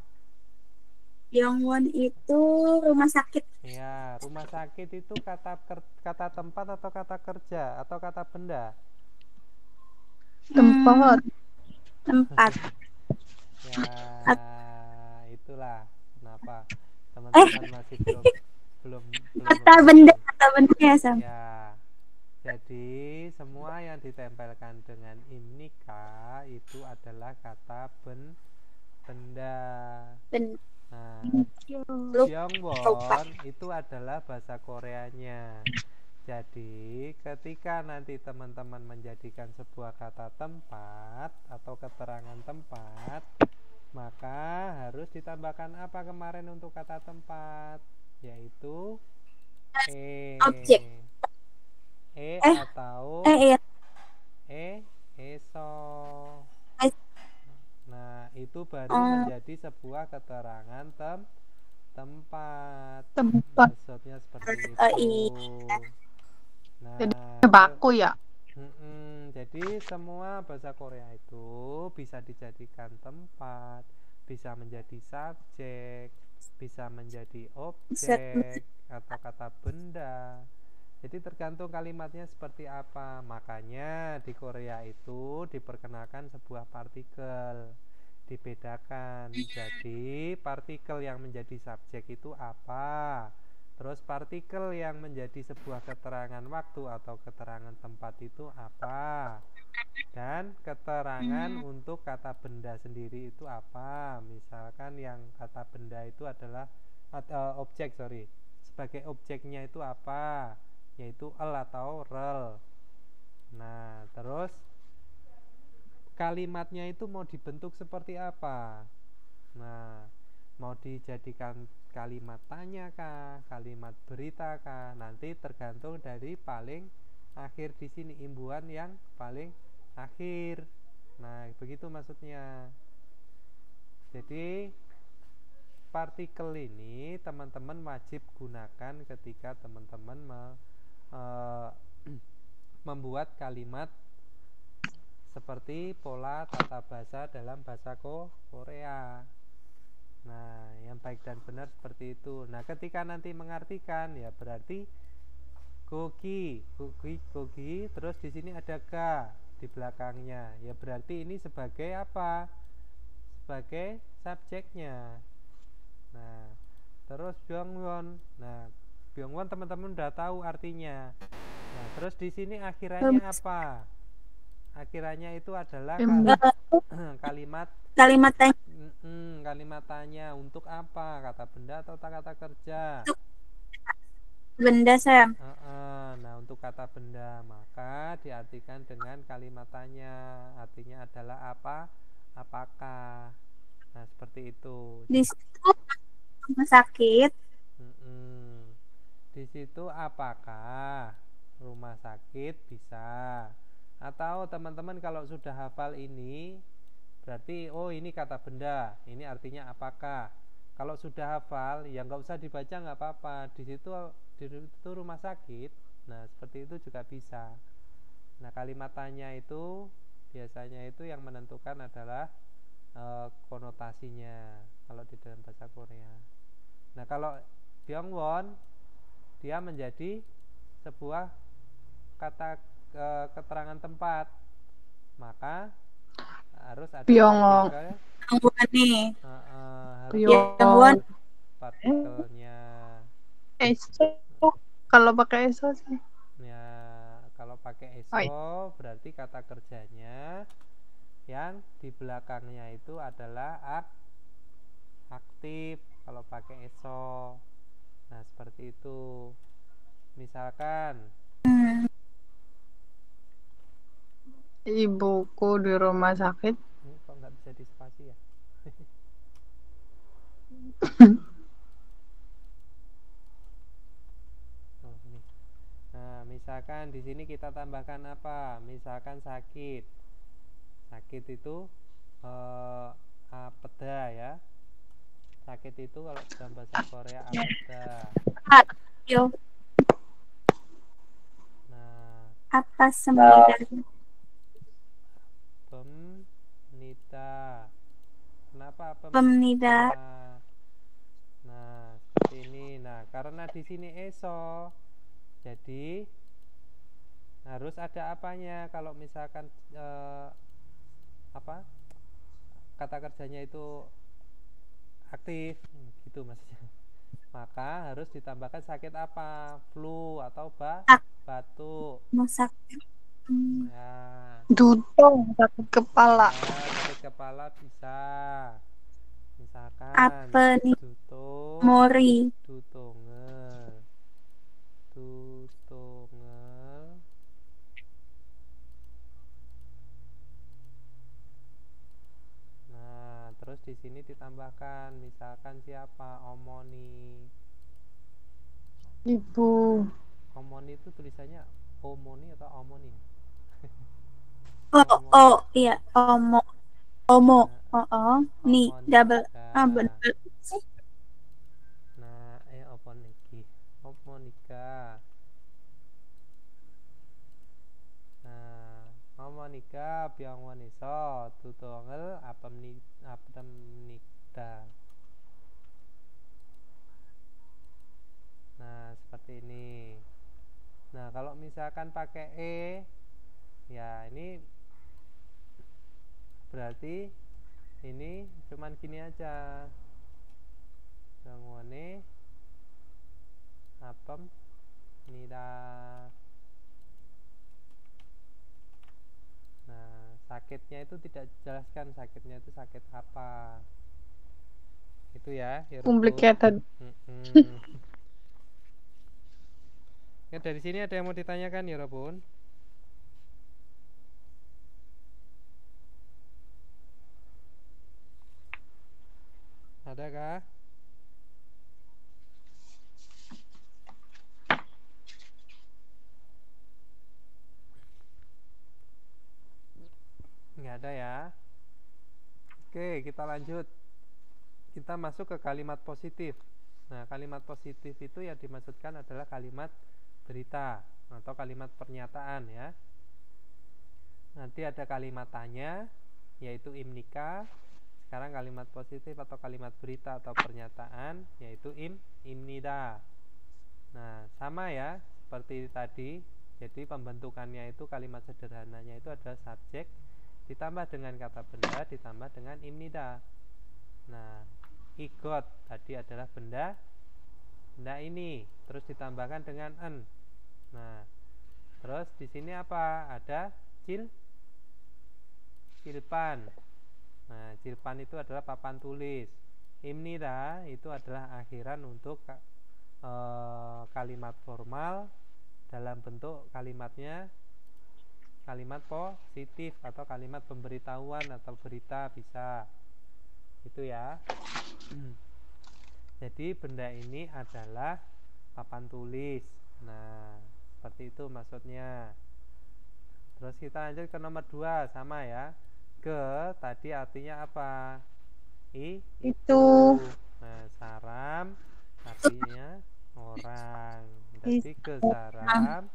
Byungwon itu rumah sakit.
Ya, rumah sakit itu kata tempat atau kata kerja atau kata benda?
Tempat.
Tempat.
Ya, itulah kenapa teman-teman masih belum
Kata benda ya Sam.
Ya, jadi semua yang ditempelkan dengan imnika itu adalah kata benda. Nah, Byungwon itu adalah bahasa Koreanya. Jadi ketika nanti teman-teman menjadikan sebuah kata tempat atau keterangan tempat, maka harus ditambahkan apa kemarin untuk kata tempat, yaitu
Objek.
Atau eso. Nah, itu baru menjadi sebuah keterangan tempat. Maksudnya seperti itu. Nah,
Jadi baku ya.
Jadi semua bahasa Korea itu bisa dijadikan tempat, bisa menjadi subjek, bisa menjadi objek atau kata benda. Jadi tergantung kalimatnya seperti apa. Makanya di Korea itu diperkenalkan sebuah partikel, dibedakan. Jadi partikel yang menjadi subjek itu apa, terus partikel yang menjadi sebuah keterangan waktu atau keterangan tempat itu apa, dan keterangan untuk kata benda sendiri itu apa. Misalkan yang kata benda itu adalah objek, sebagai objeknya itu apa, yaitu el atau rel. Nah, terus kalimatnya itu mau dibentuk seperti apa. Nah, mau dijadikan kalimat tanya kah, kalimat berita kah, nanti tergantung dari paling akhir di sini, imbuhan yang paling akhir. Nah, begitu maksudnya. Jadi partikel ini teman-teman wajib gunakan ketika teman-teman membuat kalimat seperti pola tata bahasa dalam bahasa Korea. Nah, yang baik dan benar seperti itu. Nah, ketika nanti mengartikan ya berarti gogi, terus di sini ada ga di belakangnya. Ya berarti ini sebagai apa? Sebagai subjeknya. Nah, terus Byungwon. Nah, Byungwon teman-teman udah tahu artinya. Nah, terus di sini akhirannya apa? Akhirannya itu adalah kalimat
tanya.
Kalimat tanya untuk apa? Kata benda atau kata kerja?
Benda, Sam.
Nah, untuk kata benda maka diartikan dengan kalimat tanya. Artinya adalah apa? Apakah? Nah, seperti itu.
Di situ rumah sakit.
Di situ apakah rumah sakit bisa? Atau teman-teman kalau sudah hafal ini berarti oh ini kata benda, ini artinya apakah? Kalau sudah hafal ya nggak usah dibaca, nggak apa-apa. Di situ rumah sakit. Nah, seperti itu juga bisa. Nah, kalimat tanya itu biasanya itu yang menentukan adalah konotasinya kalau di dalam bahasa Korea. Nah, kalau Byungwon dia menjadi sebuah kata keterangan tempat, maka harus ada partikel
Byungwon
partikelnya.
Eso. Kalau pakai eso sih.
Ya, kalau pakai eso berarti kata kerjanya yang di belakangnya itu adalah aktif kalau pakai eso. Nah, seperti itu. Misalkan
Ibuku di rumah sakit.
ini kok nggak bisa di spasi ya? Oh, ini. Nah, misalkan di sini kita tambahkan apa? Misalkan sakit. Sakit itu apeda ya. Sakit itu kalau dalam bahasa Korea apeda. Nah,
apa sebenarnya?
Pemnida. Kenapa
Pemnida?
Nah, seperti ini. Nah, karena di sini eso, jadi harus ada apanya. Kalau misalkan kata kerjanya itu aktif, gitu maksudnya. Maka harus ditambahkan sakit apa? Flu atau batuk.
Sakit.
Ya.
Dutong, sakit kepala.
Ya, sakit kepala bisa. Misalkan
apa nih?
Dutong,
Mori.
Dutongel. Nah, terus di sini ditambahkan misalkan siapa? Omoni.
Ibu.
Omoni itu tulisannya omoni atau omoni?
Iya, omo. Nih, double. Bener sih.
Nah, Omonika. Nah, Omonika Byungwon iso tutungel apemnikda. Nah, seperti ini. Nah, kalau misalkan pakai ya ini berarti ini cuman gini aja. Byungwone apemnida. Nah, sakitnya itu tidak dijelaskan sakitnya itu sakit apa. Itu ya.
Complicated.
Ya, dari sini ada yang mau ditanyakan ya, Robun? Adakah? Nggak ada ya. Oke, kita lanjut. Kita masuk ke kalimat positif. Nah, kalimat positif itu yang dimaksudkan adalah kalimat berita atau kalimat pernyataan ya. Nanti ada kalimat tanya, yaitu imnika. Sekarang kalimat positif atau kalimat berita atau pernyataan, yaitu imnida. Nah, sama ya seperti tadi. Jadi pembentukannya itu kalimat sederhananya itu adalah subjek ditambah dengan kata benda ditambah dengan imnida. Nah, igot tadi adalah benda ini, terus ditambahkan dengan en. Nah, terus di sini apa? Ada cilpan. Nah, cilpan itu adalah papan tulis. Imnida itu adalah akhiran untuk kalimat formal dalam bentuk kalimatnya kalimat positif atau kalimat pemberitahuan atau berita bisa. Itu ya. Jadi benda ini adalah papan tulis. Nah, seperti itu maksudnya. Terus kita lanjut ke nomor 2, sama ya. Ke tadi artinya apa? Itu. Nah, saram artinya orang. Jadi ke saram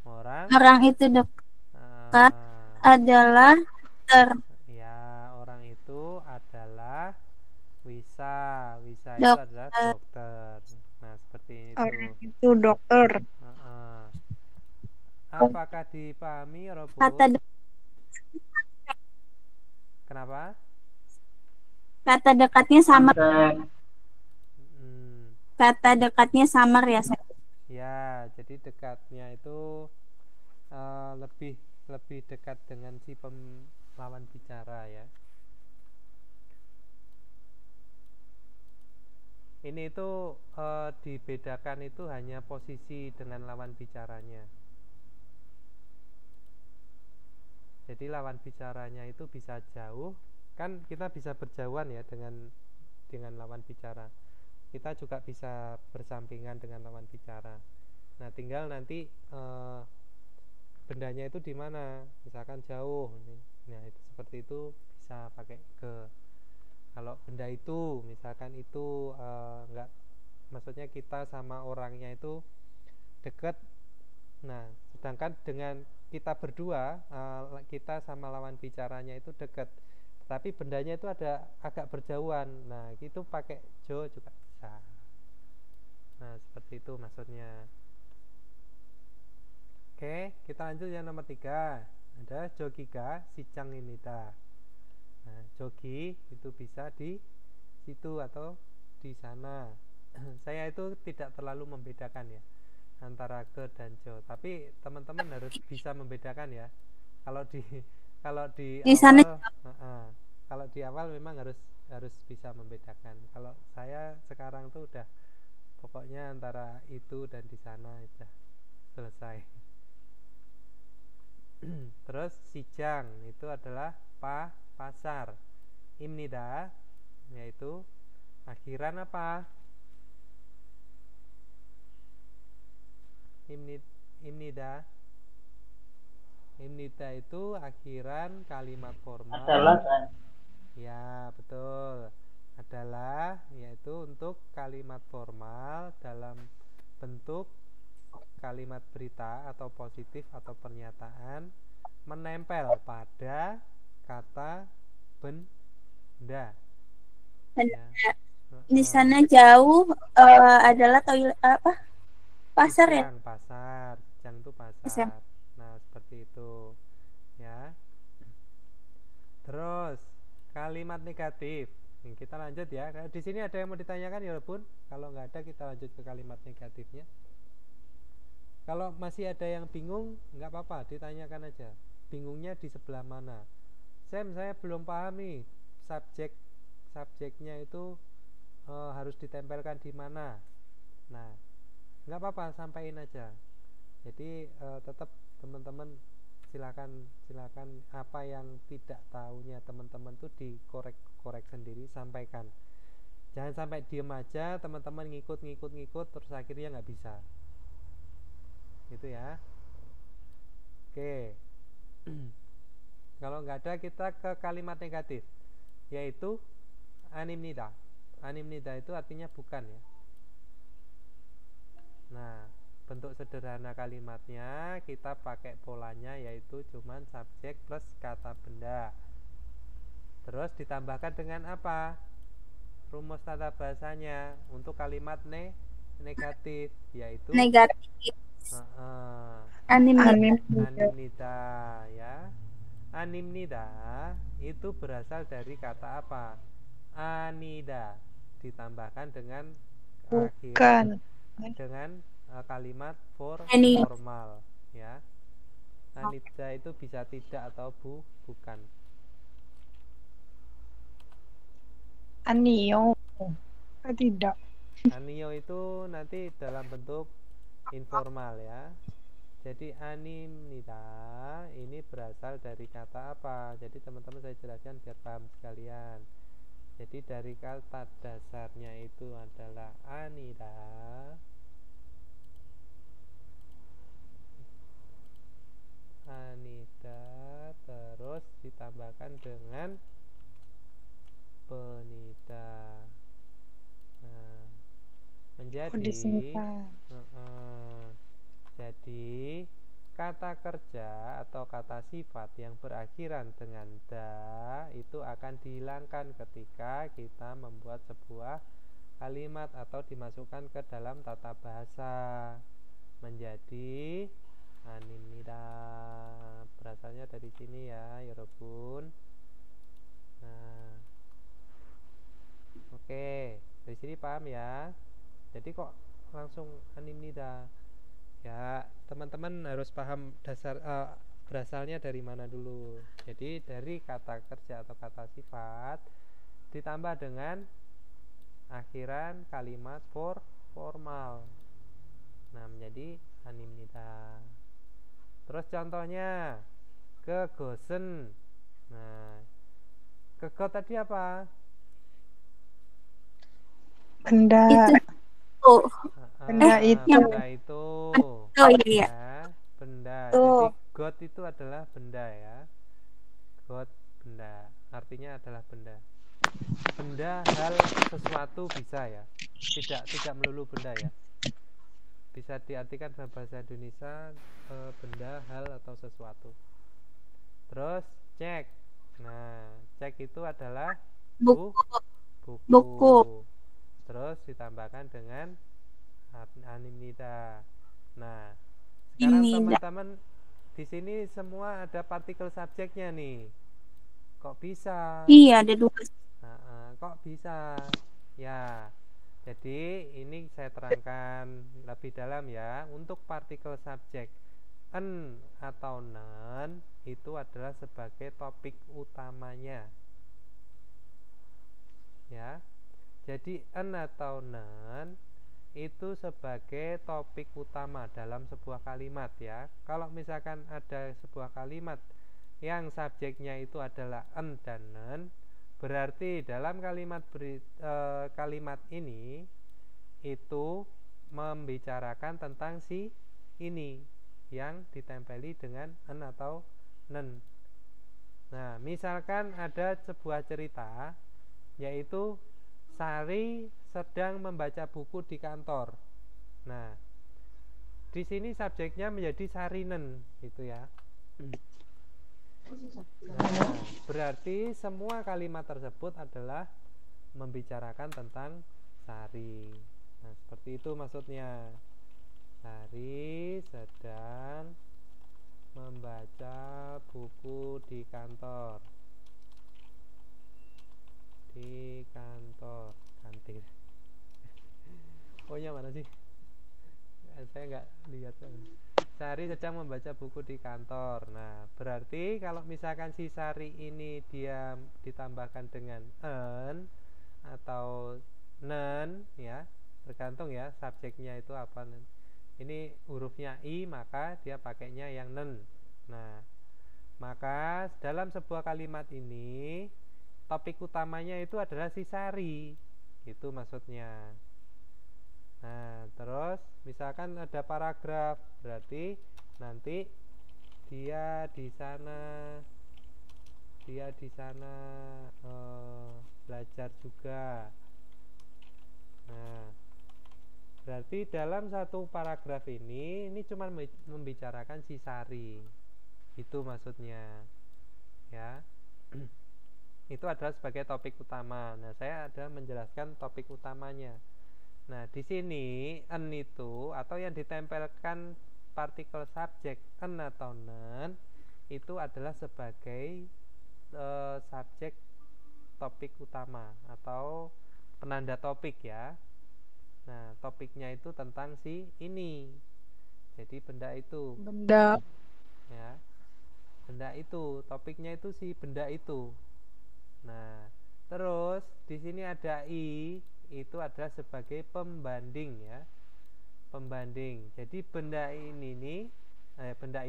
Orang itu dekat adalah
ya, orang itu adalah Wisa itu adalah dokter. Nah, seperti itu.
Orang itu dokter.
Apakah dipahami, Robun? Kenapa?
Kata dekatnya samar. Kata dekatnya samar ya.
Ya, jadi dekatnya itu lebih dekat dengan si lawan bicara ya. Ini itu dibedakan itu hanya posisi dengan lawan bicaranya. Jadi lawan bicaranya itu bisa jauh, kan kita bisa berjauhan ya dengan lawan bicara. Kita juga bisa bersampingan dengan lawan bicara. Nah, tinggal nanti bendanya itu di mana. Misalkan jauh, nah itu seperti itu bisa pakai ke. Kalau benda itu, misalkan itu enggak, maksudnya kita sama orangnya itu dekat. Nah, sedangkan dengan kita berdua, kita sama lawan bicaranya itu dekat, tapi bendanya itu ada agak berjauhan. Nah, itu pakai jo juga bisa. Nah, seperti itu maksudnya. Oke, kita lanjut yang nomor 3. Ada jogiga sicang inita. Nah, jogi itu bisa di situ atau di sana. Saya itu tidak terlalu membedakan ya antara ke dan jo, tapi teman-teman harus bisa membedakan ya. Kalau di awal, kalau di awal memang harus bisa membedakan. Kalau saya sekarang tuh udah pokoknya antara itu dan di sana udah selesai. Terus sijang itu adalah pasar. Imnida yaitu akhiran apa? Imnida itu akhiran kalimat formal. Ya, betul. Adalah yaitu untuk kalimat formal dalam bentuk kalimat berita atau positif atau pernyataan menempel pada kata benda. Ya.
Di sana jauh adalah toilet apa? Pasar ya?
Pasar. Sijang itu pasar. Nah, seperti itu. Ya. Terus kalimat negatif. Kita lanjut ya. Di sini ada yang mau ditanyakan ya, Bun? Kalau nggak ada, kita lanjut ke kalimat negatifnya. Kalau masih ada yang bingung, nggak apa-apa, ditanyakan aja. Bingungnya di sebelah mana? Sam, saya belum paham nih. Subjeknya itu harus ditempelkan di mana? Nah, nggak apa-apa, sampaikan aja. Jadi tetap teman-teman silakan apa yang tidak tahunya teman-teman tuh dikorek sendiri, sampaikan. Jangan sampai diem aja, teman-teman ngikut terus akhirnya nggak bisa. Gitu ya. Oke. Kalau nggak ada, kita ke kalimat negatif, yaitu animnida. Animnida itu artinya bukan ya. Nah, bentuk sederhana kalimatnya kita pakai polanya, yaitu cuman subjek plus kata benda. Terus ditambahkan dengan apa? Rumus tata bahasanya untuk kalimat negatif, yaitu
Negatif.
Animnida.
animnida ya. Animnida itu berasal dari kata apa? Anida ditambahkan dengan
Bukan.
dengan kalimat
Ani.
formal ya. Anida itu bisa tidak atau bukan.
Anio. Tidak.
Anio itu nanti dalam bentuk informal ya. Jadi animnida ini berasal dari kata apa? Jadi teman-teman saya jelaskan biar paham sekalian. Jadi dari kata dasarnya itu adalah anida. Anida terus ditambahkan dengan penida. Nah, menjadi jadi kata kerja atau kata sifat yang berakhiran dengan da itu akan dihilangkan ketika kita membuat sebuah kalimat atau dimasukkan ke dalam tata bahasa. Menjadi animnida. Berasalnya dari sini ya, Yorobun. Nah, oke, dari sini paham ya. Jadi kok langsung animnida? Ya, teman-teman harus paham dasar berasalnya dari mana dulu. Jadi dari kata kerja atau kata sifat ditambah dengan akhiran kalimat formal. Nah, menjadi animnida. Terus contohnya kegosen. Nah, kegot tadi apa?
Benda.
Oh,
Benda itu.
Benda itu.
oh iya.
Ya, benda.
Tuh.
Jadi got itu adalah benda ya. Got benda. Artinya adalah benda. Benda, hal, sesuatu bisa ya. Tidak melulu benda ya. Bisa diartikan dalam bahasa Indonesia benda, hal atau sesuatu. Terus cek. Nah, cek itu adalah buku. Terus ditambahkan dengan animnida. Nah, sekarang teman-teman di sini semua ada partikel subjeknya nih. Kok bisa?
Iya, ada 2.
Kok bisa? Ya, jadi ini saya terangkan lebih dalam ya. Untuk partikel subjek en atau nen itu adalah sebagai topik utamanya. Ya. Jadi en atau nen itu sebagai topik utama dalam sebuah kalimat ya. Kalau misalkan ada sebuah kalimat yang subjeknya itu adalah en dan nen, berarti dalam kalimat ini itu membicarakan tentang si ini yang ditempeli dengan en atau nen. Nah, misalkan ada sebuah cerita, yaitu Sari sedang membaca buku di kantor. Nah, di sini subjeknya menjadi sarinen, gitu ya. Nah, berarti semua kalimat tersebut adalah membicarakan tentang Sari. Nah, seperti itu maksudnya. Sari sedang membaca buku di kantor. Di kantor kantin. Oh ya, mana sih? Saya nggak lihat. Sari sedang membaca buku di kantor. Nah, berarti kalau misalkan si Sari ini dia ditambahkan dengan en atau nen ya, tergantung ya subjeknya itu apa. Ini hurufnya i, maka dia pakainya yang nen. Nah, maka dalam sebuah kalimat ini topik utamanya itu adalah si Sari, Itu maksudnya. Nah, terus misalkan ada paragraf, berarti nanti dia di sana belajar juga. Nah, berarti dalam satu paragraf ini cuma membicarakan si Sari. Itu maksudnya. Ya. Itu adalah sebagai topik utama. Nah, saya ada menjelaskan topik utamanya. Nah, di sini en itu atau yang ditempelkan partikel subjek en atau nen itu adalah sebagai subjek topik utama atau penanda topik ya. Nah, topiknya itu tentang si ini. Jadi benda itu.
Benda.
Ya. Benda itu, topiknya itu si benda itu. Nah, terus di sini ada i, itu adalah sebagai pembanding ya. Pembanding. Jadi benda ini nih, benda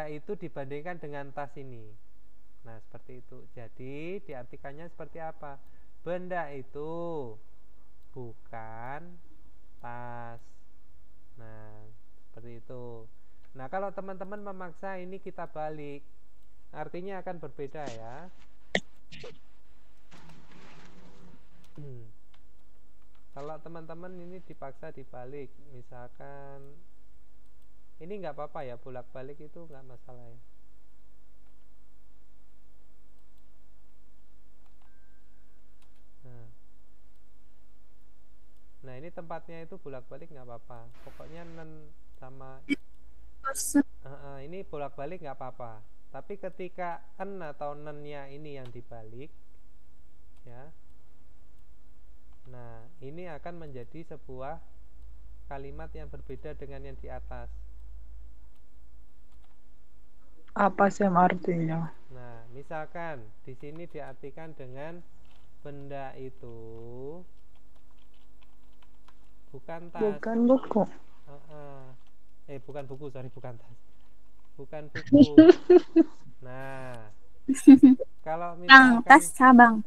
itu dibandingkan dengan tas ini. Nah, seperti itu. Jadi diartikannya seperti apa? Benda itu bukan tas. Nah, seperti itu. Nah, kalau teman-teman memaksa ini kita balik, artinya akan berbeda ya. Kalau teman-teman ini dipaksa dibalik, misalkan ini nggak apa-apa ya, bolak-balik itu nggak masalah ya. Nah, ini tempatnya itu bolak-balik nggak apa-apa. Pokoknya nen sama ini bolak-balik nggak apa-apa. Tapi ketika en atau nennya ini yang dibalik, ya. Nah, ini akan menjadi sebuah kalimat yang berbeda dengan yang di atas.
Apa sih artinya?
Nah, misalkan di sini diartikan dengan benda itu bukan tas.
Bukan buku.
Bukan buku, bukan tas. Bukan buku. Nah, kalau misalkan
tas cabang.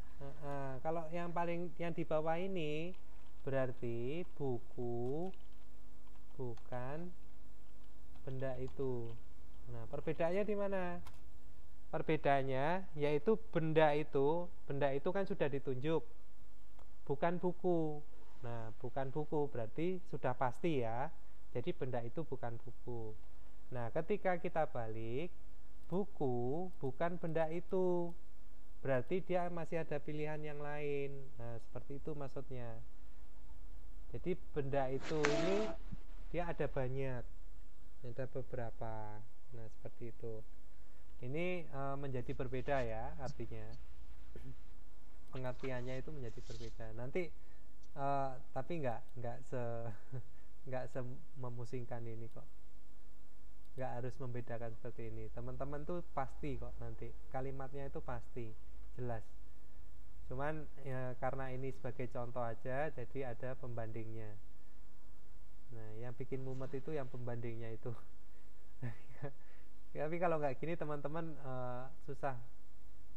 kalau yang di bawah ini berarti buku bukan benda itu. Nah, perbedaannya di mana? Perbedaannya yaitu benda itu kan sudah ditunjuk, bukan buku. Nah, bukan buku berarti sudah pasti ya. Jadi benda itu bukan buku. Nah, ketika kita balik, buku bukan benda itu, berarti dia masih ada pilihan yang lain. Nah, seperti itu maksudnya. Jadi benda itu ini dia ada banyak, ada beberapa. Nah, seperti itu. Ini menjadi berbeda ya artinya. Pengertiannya itu menjadi berbeda. Nanti tapi nggak memusingkan ini kok. Nggak harus membedakan seperti ini. Teman-teman tuh pasti kok nanti kalimatnya itu pasti jelas. Cuman ya, karena ini sebagai contoh aja, jadi ada pembandingnya. Nah, yang bikin mumet itu yang pembandingnya itu. Tapi kalau nggak gini teman-teman susah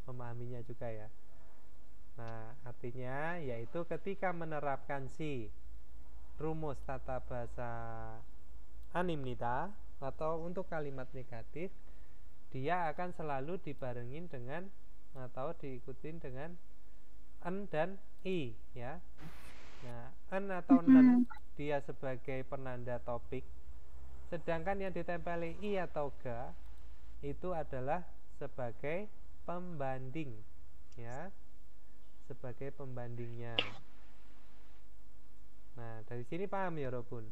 memahaminya juga ya. Nah, artinya yaitu ketika menerapkan si rumus tata bahasa animnida atau untuk kalimat negatif, dia akan selalu dibarengin dengan atau diikutin dengan en dan i ya. Nah, en atau nen dia sebagai penanda topik, sedangkan yang ditempeli i atau ga itu adalah sebagai pembanding ya, sebagai pembandingnya. Nah, dari sini paham ya Robun?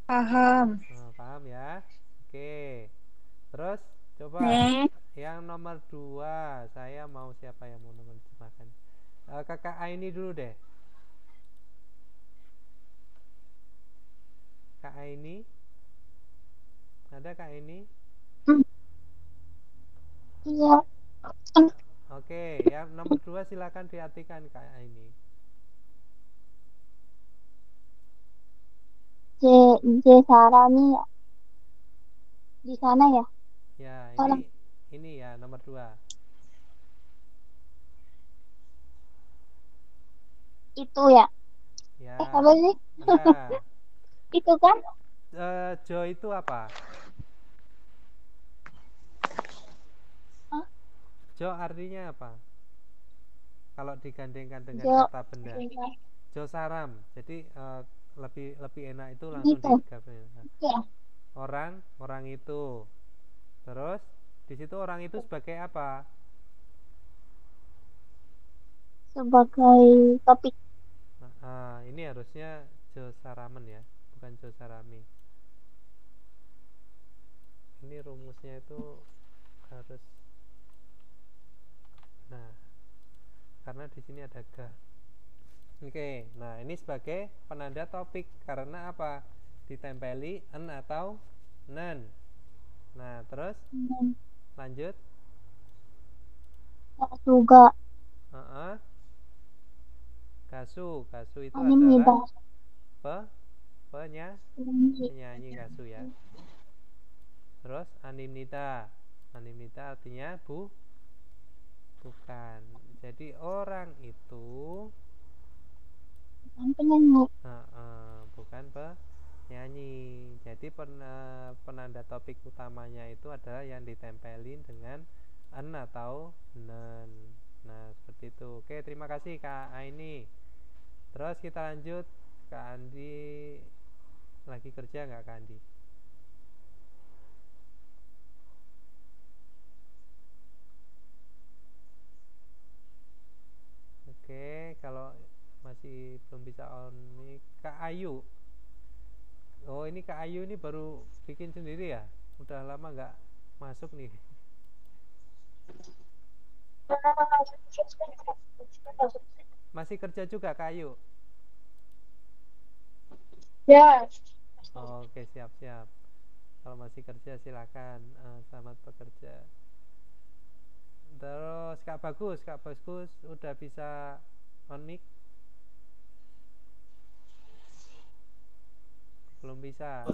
Paham.
Paham ya? Oke. Terus coba yang nomor 2, saya mau siapa yang mau menerjemahkan? Kakak Aini dulu deh. Kak Aini, ada Kak Aini?
Iya.
Oke, yang nomor 2 silakan diartikan Kak Aini.
J Sarani ya. Di sana ya?
Ya, ini ya nomor 2.
Itu ya.
Ya.
Apa sih?
Ya.
Itu kan?
Jo itu apa?
Hah?
Jo artinya apa? Kalau digandengkan dengan
Jo.
kata benda. Jo saram. Jadi lebih enak itu langsung
Gitu.
digabung.
Ya.
Orang itu. Terus di situ orang itu sebagai apa?
Sebagai topik.
Ini harusnya Jo saramen ya, bukan Jo sarami. Ini rumusnya itu harus, nah, karena di sini ada ga. Oke, nah ini sebagai penanda topik karena apa? Ditempeli en atau nen. Nah, terus lanjut.
Juga.
Kasu itu
Anime
adalah
dah.
penyanyi kasu ya. Terus animnita artinya bukan. Jadi orang itu
Bukan penyanyi.
bukan penyanyi. Jadi penanda topik utamanya itu adalah yang ditempelin dengan en atau nen. Nah, seperti itu. Oke, terima kasih Kak Aini. Terus kita lanjut. Kak Andi lagi kerja nggak, Kak Andi? Oke, kalau masih belum bisa on mic, Kak Ayu. Oh, ini Kak Ayu ini baru bikin sendiri ya? Udah lama nggak masuk nih. Masih kerja juga Kak Ayu?
Ya.
Oke, siap. Kalau masih kerja silakan, selamat bekerja. Terus Kak Bagus udah bisa on mic? Belum bisa.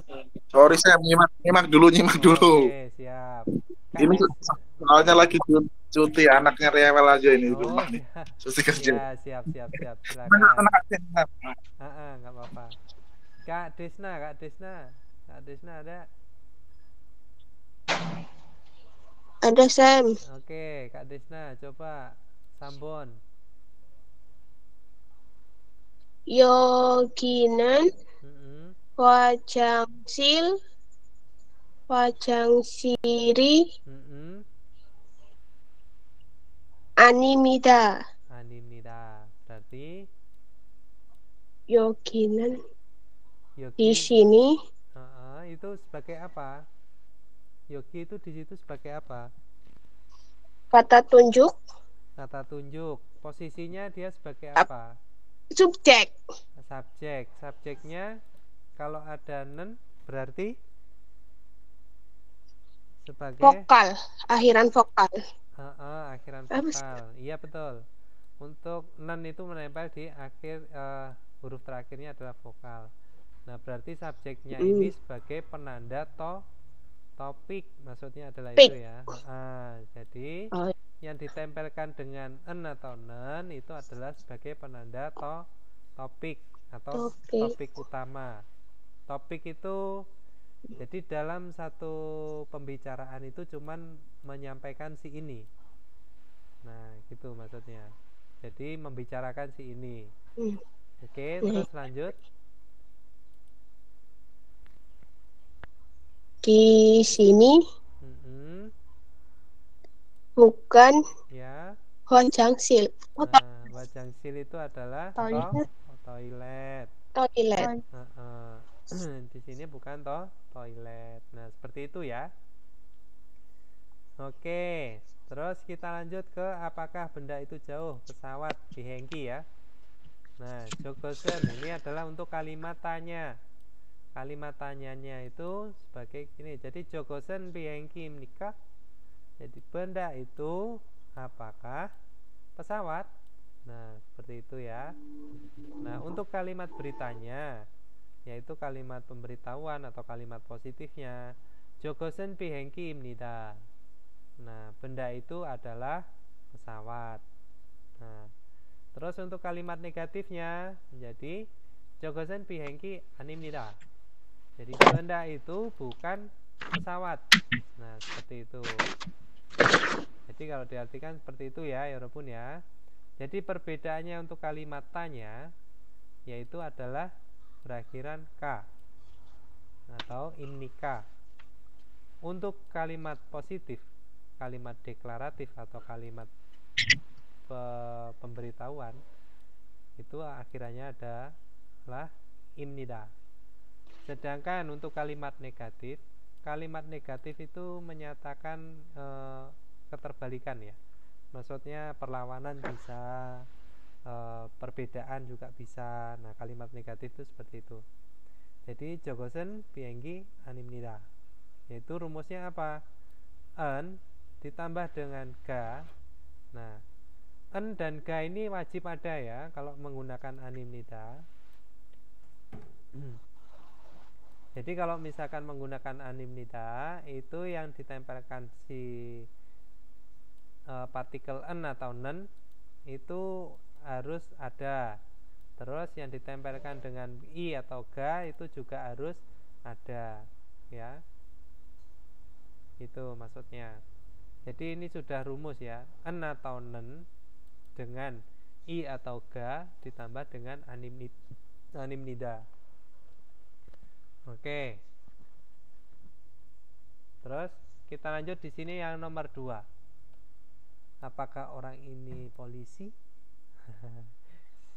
Sorry saya nyimak dulu.
Oke, siap. Kak
Ini
Des.
soalnya lagi cuti, anaknya rewel aja ini di
Oh,
rumah nih. Cuti kerja.
ya, siap. Silakan.
Tenang.
Nggak apa-apa. Kak Desna ada?
Ada Sam.
Oke, Kak Desna coba sambon.
Yoginan, Wajangsil, Wajangsiri, Animida.
Berarti
Yoginan
Yogi
di sini
itu sebagai apa? Yogi itu di situ sebagai apa?
kata tunjuk.
Kata tunjuk. Posisinya dia sebagai apa?
Subjek.
Subjeknya kalau ada nen berarti sebagai
Vokal, akhiran vokal.
Akhiran vokal. Iya betul. Untuk nen itu menempel di akhir, huruf terakhirnya adalah vokal. Nah, berarti subjeknya ini sebagai penanda topik, maksudnya adalah itu ya. Jadi yang ditempelkan dengan en atau nen itu adalah sebagai penanda topik atau topik utama. Topik itu jadi dalam satu pembicaraan itu cuman menyampaikan si ini. Nah, gitu maksudnya. Jadi membicarakan si ini. Oke, terus lanjut.
Di sini bukan
ya.
Wajangsil.
Nah, Wajangsil itu adalah toilet. Di sini bukan toilet. Nah, seperti itu ya. Oke, terus kita lanjut ke apakah benda itu jauh? Pesawat di Hengki ya. Nah, Jogosen ini adalah untuk kalimat tanya. Kalimat tanyanya itu sebagai ini. Jadi Jogosen Bihengki menikah. Jadi benda itu apakah pesawat? Nah, seperti itu ya. Nah, untuk kalimat beritanya, yaitu kalimat pemberitahuan atau kalimat positifnya, Jogosen Bihengki imnida. Nah, benda itu adalah pesawat. Nah, Terus untuk kalimat negatifnya menjadi 저것은 비행기 아닙니다. Jadi Belanda itu bukan pesawat. Nah, seperti itu. Jadi kalau diartikan seperti itu ya, Yorobun ya. Jadi perbedaannya untuk kalimat tanya yaitu adalah berakhiran K atau imnika. Untuk kalimat positif, kalimat deklaratif atau kalimat pemberitahuan itu akhirannya adalah imnida. Sedangkan untuk kalimat negatif itu menyatakan keterbalikan ya. Maksudnya perlawanan bisa, perbedaan juga bisa. Nah, kalimat negatif itu seperti itu. Jadi 저것은 비행기 아닙니다. Yaitu rumusnya apa? An ditambah dengan ga. Nah, an dan ga ini wajib ada ya kalau menggunakan animnida. Jadi kalau misalkan menggunakan animnida itu yang ditempelkan si partikel an atau nen itu harus ada. Terus yang ditempelkan dengan i atau ga itu juga harus ada ya. Itu maksudnya. Jadi ini sudah rumus ya, an atau nen dengan i atau ga ditambah dengan animnida. Oke. Terus kita lanjut di sini yang nomor 2. Apakah orang ini polisi?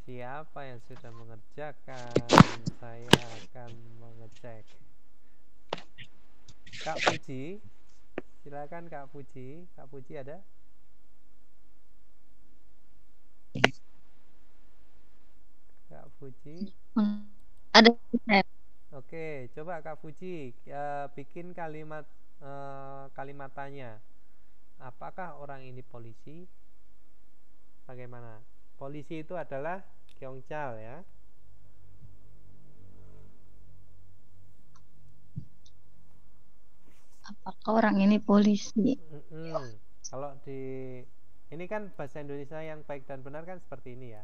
Siapa yang sudah mengerjakan? Saya akan mengecek. Kak Puji, silakan Kak Puji. Kak Puji ada? Kak Puji.
Ada.
Oke, coba Kak Puji bikin kalimat tanya. Apakah orang ini polisi? Bagaimana? Polisi itu adalah Kyongchal ya.
Apakah orang ini polisi?
Kalau di ini kan bahasa Indonesia yang baik dan benar kan seperti ini ya.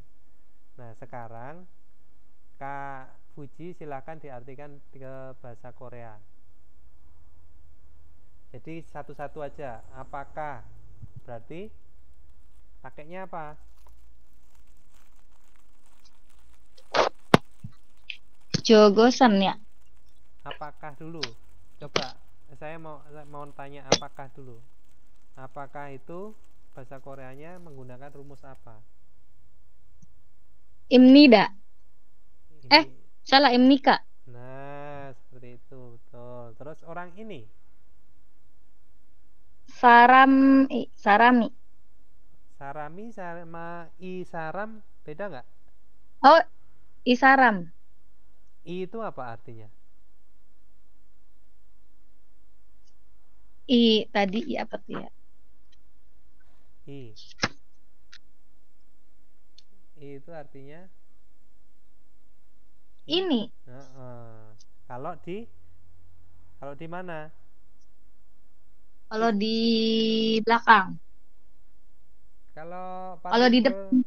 Nah, sekarang Kak Puji silakan diartikan ke bahasa Korea. Jadi satu-satu aja. Apakah berarti pakainya apa?
Jogosan ya.
Apakah dulu? Coba saya mau tanya apakah dulu. Apakah itu bahasa Koreanya menggunakan rumus apa?
Imnida. Salah imnika.
Nah, seperti itu, betul. Terus orang ini?
Sarami.
Sarami sama isaram beda nggak?
Oh, isaram.
I itu apa artinya?
I tadi apa tuh ya?
I itu artinya
Ini.
Kalau di mana?
Kalau di belakang.
Kalau
di depan.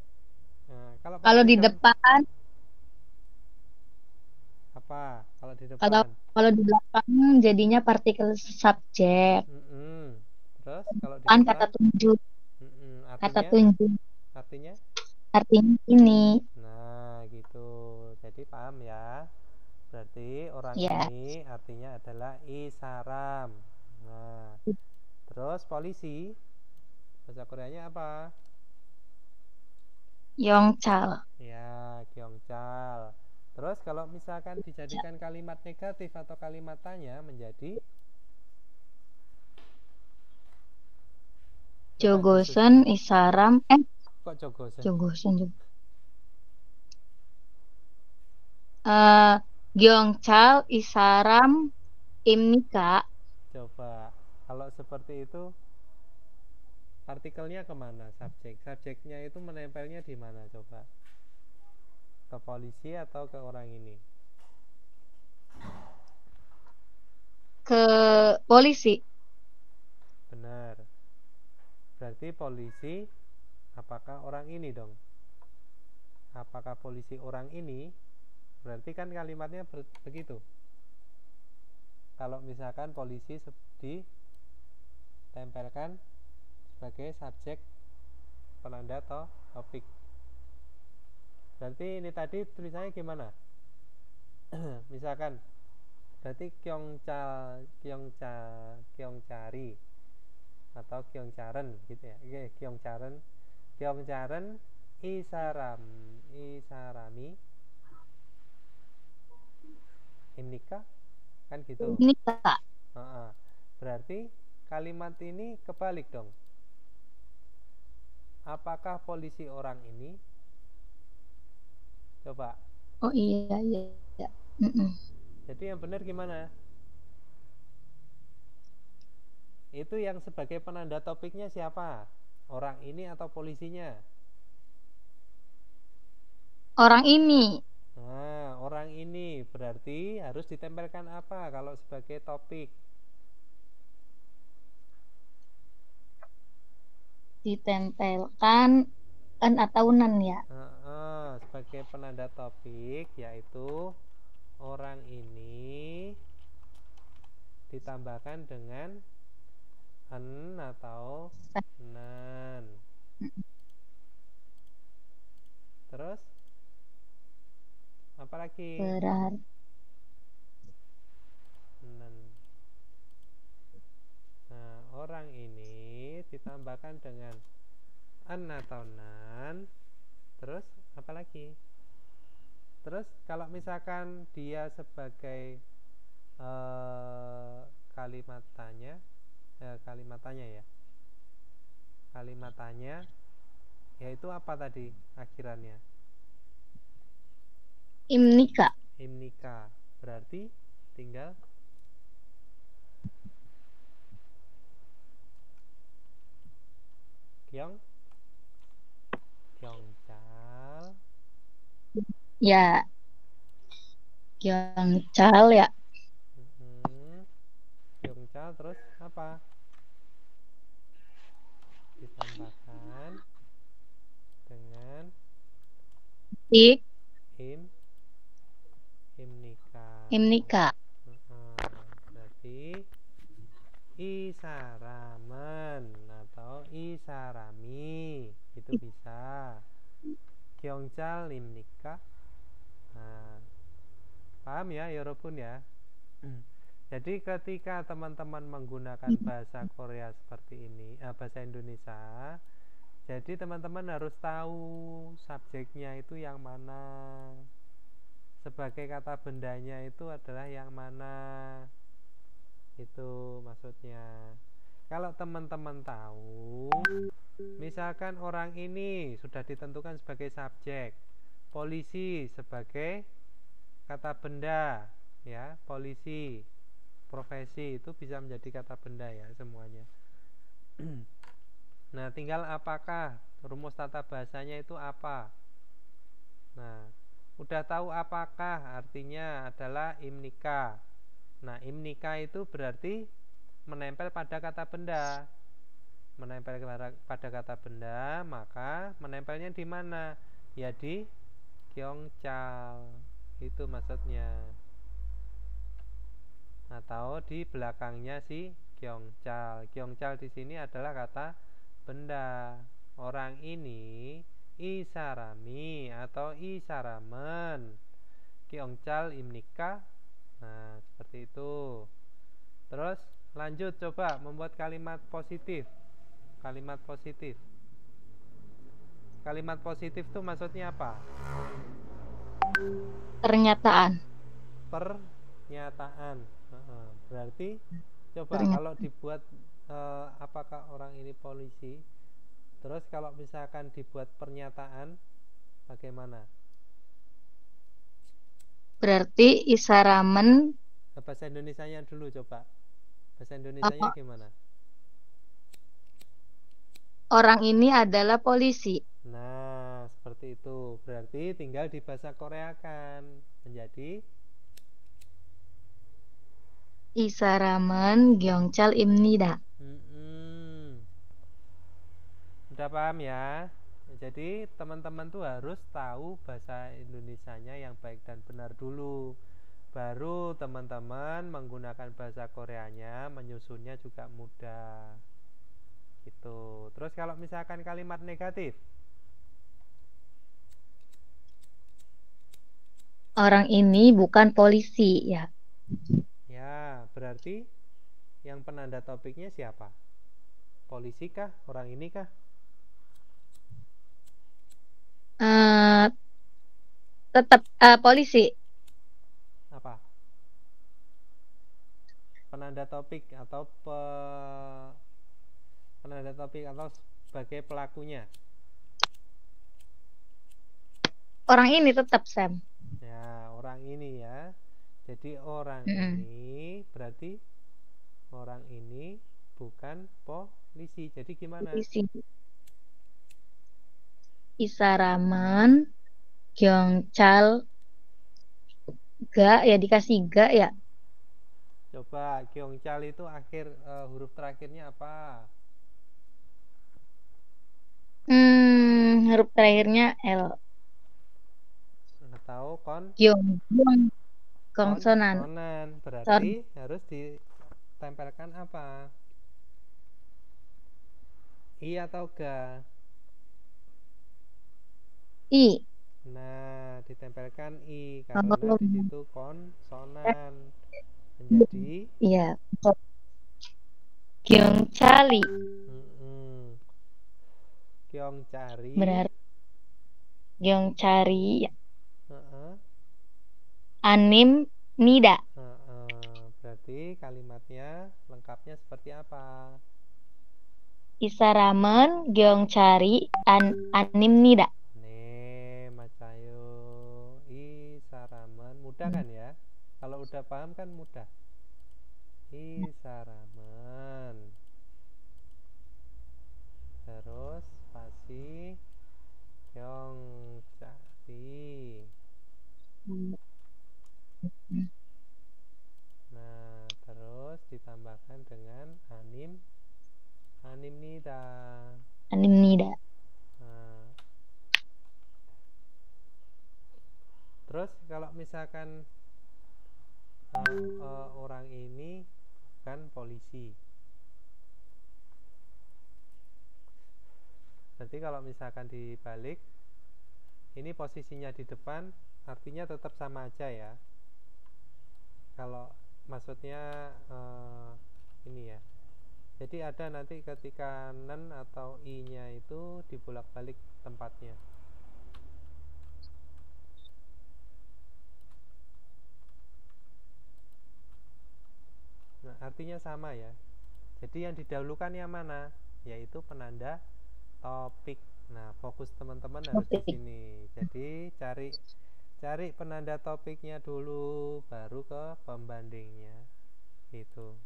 Kalau di depan.
Apa? Kalau di depan.
Kalau di belakang jadinya partikel subjek.
Terus kalau di
depan
depan
kata tunjuk. Kata tunjuk.
Artinya
ini.
Nah, gitu. Jadi paham ya. Berarti orang ini artinya adalah isaram. Nah, terus polisi bahasa Koreanya apa?
Kyongchal.
Ya, Kyongchal. Terus kalau misalkan dijadikan kalimat negatif atau kalimat tanya menjadi
Jogosan, isaram.
Kok Jogosan?
Jogosan juga. Kyongchal, isaram, imnika.
Coba kalau seperti itu partikelnya kemana? Subjeknya itu menempelnya di mana? Coba ke polisi atau ke orang ini?
Ke polisi.
Benar. Berarti polisi apakah orang ini dong? apakah polisi orang ini, berarti kan kalimatnya begitu. Kalau misalkan polisi ditempelkan sebagai subjek penanda atau topik, berarti ini tadi tulisannya gimana? Misalkan berarti Kyongcari atau Kyongcharen gitu ya. Oke, Kyongcharen Isarami Imnika kan gitu.
Ini Kak.
Berarti kalimat ini kebalik dong. Apakah polisi orang ini? Coba.
Oh iya.
Jadi yang benar gimana? Itu yang sebagai penanda topiknya siapa? Orang ini atau polisinya?
Orang ini.
Nah, orang ini berarti harus ditempelkan apa kalau sebagai topik?
Ditempelkan an atau nan ya.
Sebagai penanda topik, yaitu orang ini ditambahkan dengan an atau nan. Terus apa lagi?
Berarti
Nan. Nah, orang ini ditambahkan dengan an atau nan. Terus apa lagi? Terus kalau misalkan dia sebagai kalimat tanya yaitu apa tadi akhirannya?
Imnika.
Berarti tinggal Kyongchal.
Ya. Kyongchal ya.
Kyongchal terus apa? Ditambahkan dengan
Imnika.
Berarti Isaramen atau Isarami itu bisa. Kyongchal Imnika. Nah, paham ya, Yorobun ya? Jadi ketika teman-teman menggunakan bahasa Korea seperti ini, bahasa Indonesia, jadi teman-teman harus tahu subjeknya itu yang mana, sebagai kata bendanya itu adalah yang mana, itu maksudnya. Kalau teman-teman tahu, misalkan orang ini sudah ditentukan sebagai subjek, polisi sebagai kata benda, ya, polisi, profesi itu bisa menjadi kata benda ya semuanya. Nah, tinggal apakah rumus tata bahasanya itu apa. Nah, udah tahu apakah artinya adalah imnika. Nah, imnika itu berarti menempel pada kata benda. Menempel pada kata benda, maka menempelnya di mana? Ya di Kyongchal. Itu maksudnya. Atau di belakangnya si Kyongchal. Kyongchal di sini adalah kata benda. Orang ini Isarami atau Isaramen. Kyongchal imnika. Nah, seperti itu. Terus lanjut coba membuat kalimat positif. Kalimat positif. Kalimat positif itu maksudnya apa?
Pernyataan.
Berarti coba kalau dibuat apakah orang ini polisi, terus kalau misalkan dibuat pernyataan bagaimana?
Berarti Isaramen.
Bahasa Indonesianya dulu coba. Bahasa Indonesianya gimana?
Orang ini adalah polisi.
Nah, seperti itu. Berarti tinggal dibahasa Koreakan menjadi
Isaramen Kyongchal imnida.
Udah paham ya? Jadi teman-teman tuh harus tahu bahasa Indonesianya yang baik dan benar dulu. Baru teman-teman menggunakan bahasa Koreanya, menyusunnya juga mudah. Gitu. Terus kalau misalkan kalimat negatif,
Orang ini bukan polisi ya.
ya berarti yang penanda topiknya siapa? Polisi kah? Orang ini kah?
Tetap polisi.
Apa? Penanda topik atau penanda topik atau sebagai pelakunya?
Orang ini tetap Sam.
Ya, orang ini ya. Jadi orang
Mm-mm.
ini berarti orang ini bukan polisi. Jadi gimana?
Polisi. Isaraman, Gyeongchal, ga ya dikasih ga ya.
Coba Gyeongchal itu akhir huruf terakhirnya apa?
Huruf terakhirnya L.
Atau
Gyeonggyeong, konsonan.
konsonan. Berarti harus ditempelkan apa? I atau ga?
I.
Nah, ditempelkan I
Oh.
karena di situ konsonan. Menjadi
Iya. Gyeongchali
Gyeongchari.
berarti Gyeongchari ya.
Heeh.
Anim nida.
Berarti kalimatnya lengkapnya seperti apa?
Isaramen, Gyeongchari, anim nida.
Nih, Macayo. Isaramen. Mudah kan ya? Kalau udah paham kan mudah. Isaramen. Terus spasi Gyeongchari. Nah, terus ditambahkan dengan anim nida.
Anim nida.
Nah, terus kalau misalkan orang ini bukan polisi, nanti kalau misalkan dibalik, ini posisinya di depan, artinya tetap sama aja ya. Kalau maksudnya ini ya. Jadi ada nanti ketika nen atau i-nya itu dibolak-balik tempatnya. Nah, artinya sama ya. Jadi yang didahulukan yang mana? Yaitu penanda topik. Nah, fokus teman-teman harus di sini. Jadi cari penanda topiknya dulu, baru ke pembandingnya. Gitu.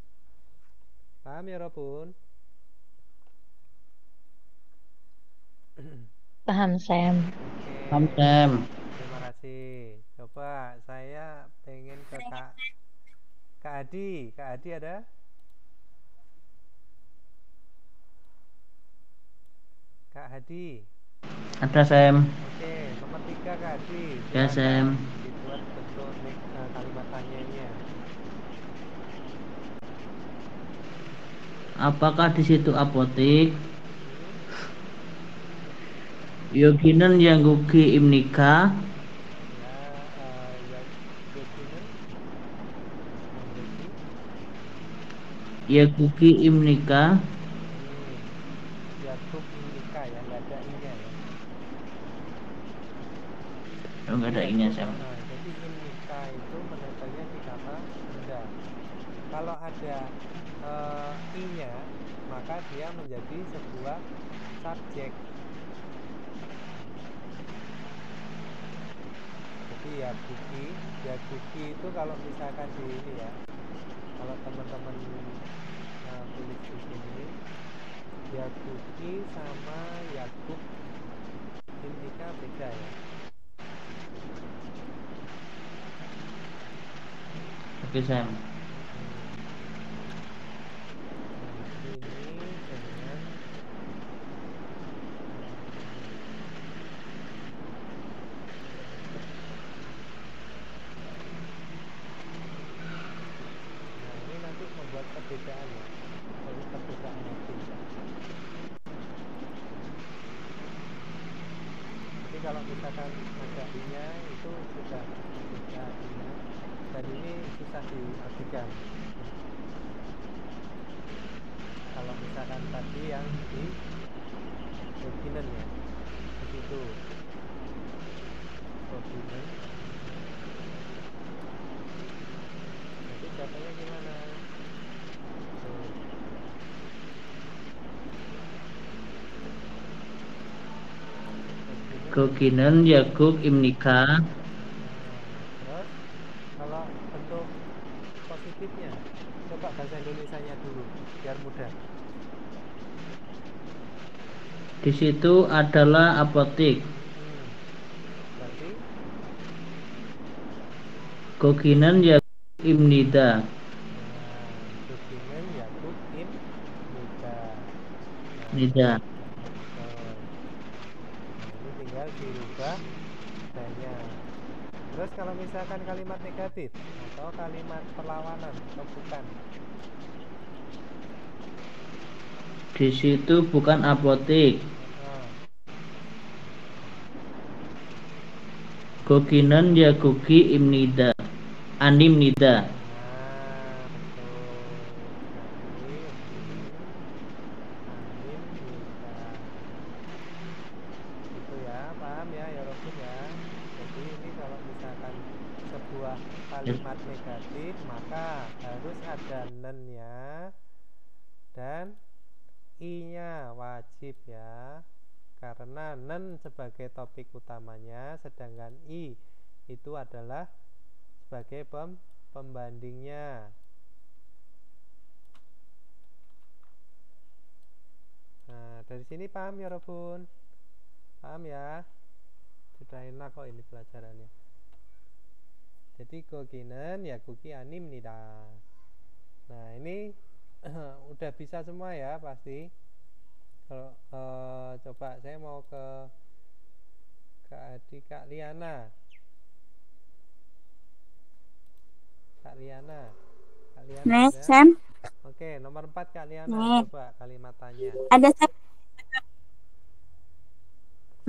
Paham ya, Robun?
Paham Sam.
Oke.
Paham, Sam.
Terima kasih. Coba saya pengen ke Kak Adi. Kak Adi ada? Kak Hadi.
Ada, Sam.
Oke, nomor 3 Kak Hadi.
Ya, Sam.
Dibuat bentuk kalimat tanyanya.
Apakah di situ apotik? Yoginen yang gugi imnika. Ya gugi imnika.
Yakub imnika ya, nggak ada i-nya ya.
Oh, nggak ada i-nya, Sam.
Nah, jadi imnika itu menempelnya di kata benda. Kalau ada i-nya, maka dia menjadi sebuah subjek. Jadi Yaguki itu kalau misalkan di ini ya, kalau teman-teman tulis di sini, Yaguki sama Yakub imnika beda ya.
Oke, Sam.
Ini dengan misalkan ada i-nya itu sudah ada i-nya, dan ini susah diartikan. Kalau misalkan tadi yang di dominan ya, di situ dominan. Jadi jawabannya gimana? Tuh.
Gokinan Yakub Imnika.
Terus kalau bentuk positifnya, coba bahasa Indonesianya dulu biar mudah.
Di situ adalah apotik.
Berarti
Gokinan Yakub Imnida.
dokimen Yakub im Nida.
Nida.
Ini tinggal dirubah adanya. Terus kalau misalkan kalimat negatif atau kalimat perlawanan atau bukan,
Di situ bukan apotik.
nah,
Gokinan Yakuki Imnida. Animnida.
betul. Berarti anim nida. Itu ya, paham ya, ya Robin ya. Jadi ini kalau misalkan sebuah kalimat negatif maka harus ada nen-nya dan i-nya wajib ya, karena nen sebagai topik utamanya, sedangkan i itu adalah sebagai pembandingnya. Nah, dari sini paham ya Robun? Paham ya? Sudah enak kok ini pelajarannya. Jadi gokinan ya kuki anim nida. Nah, ini udah bisa semua ya pasti. Kalau coba saya mau ke adik Kak Liana. Kak Liana. Kak Liana
Nih,
ada?
Sam.
Oke, nomor 4 Kak Liana.
Nih.
Coba kalimat tanya.
Ada Sam.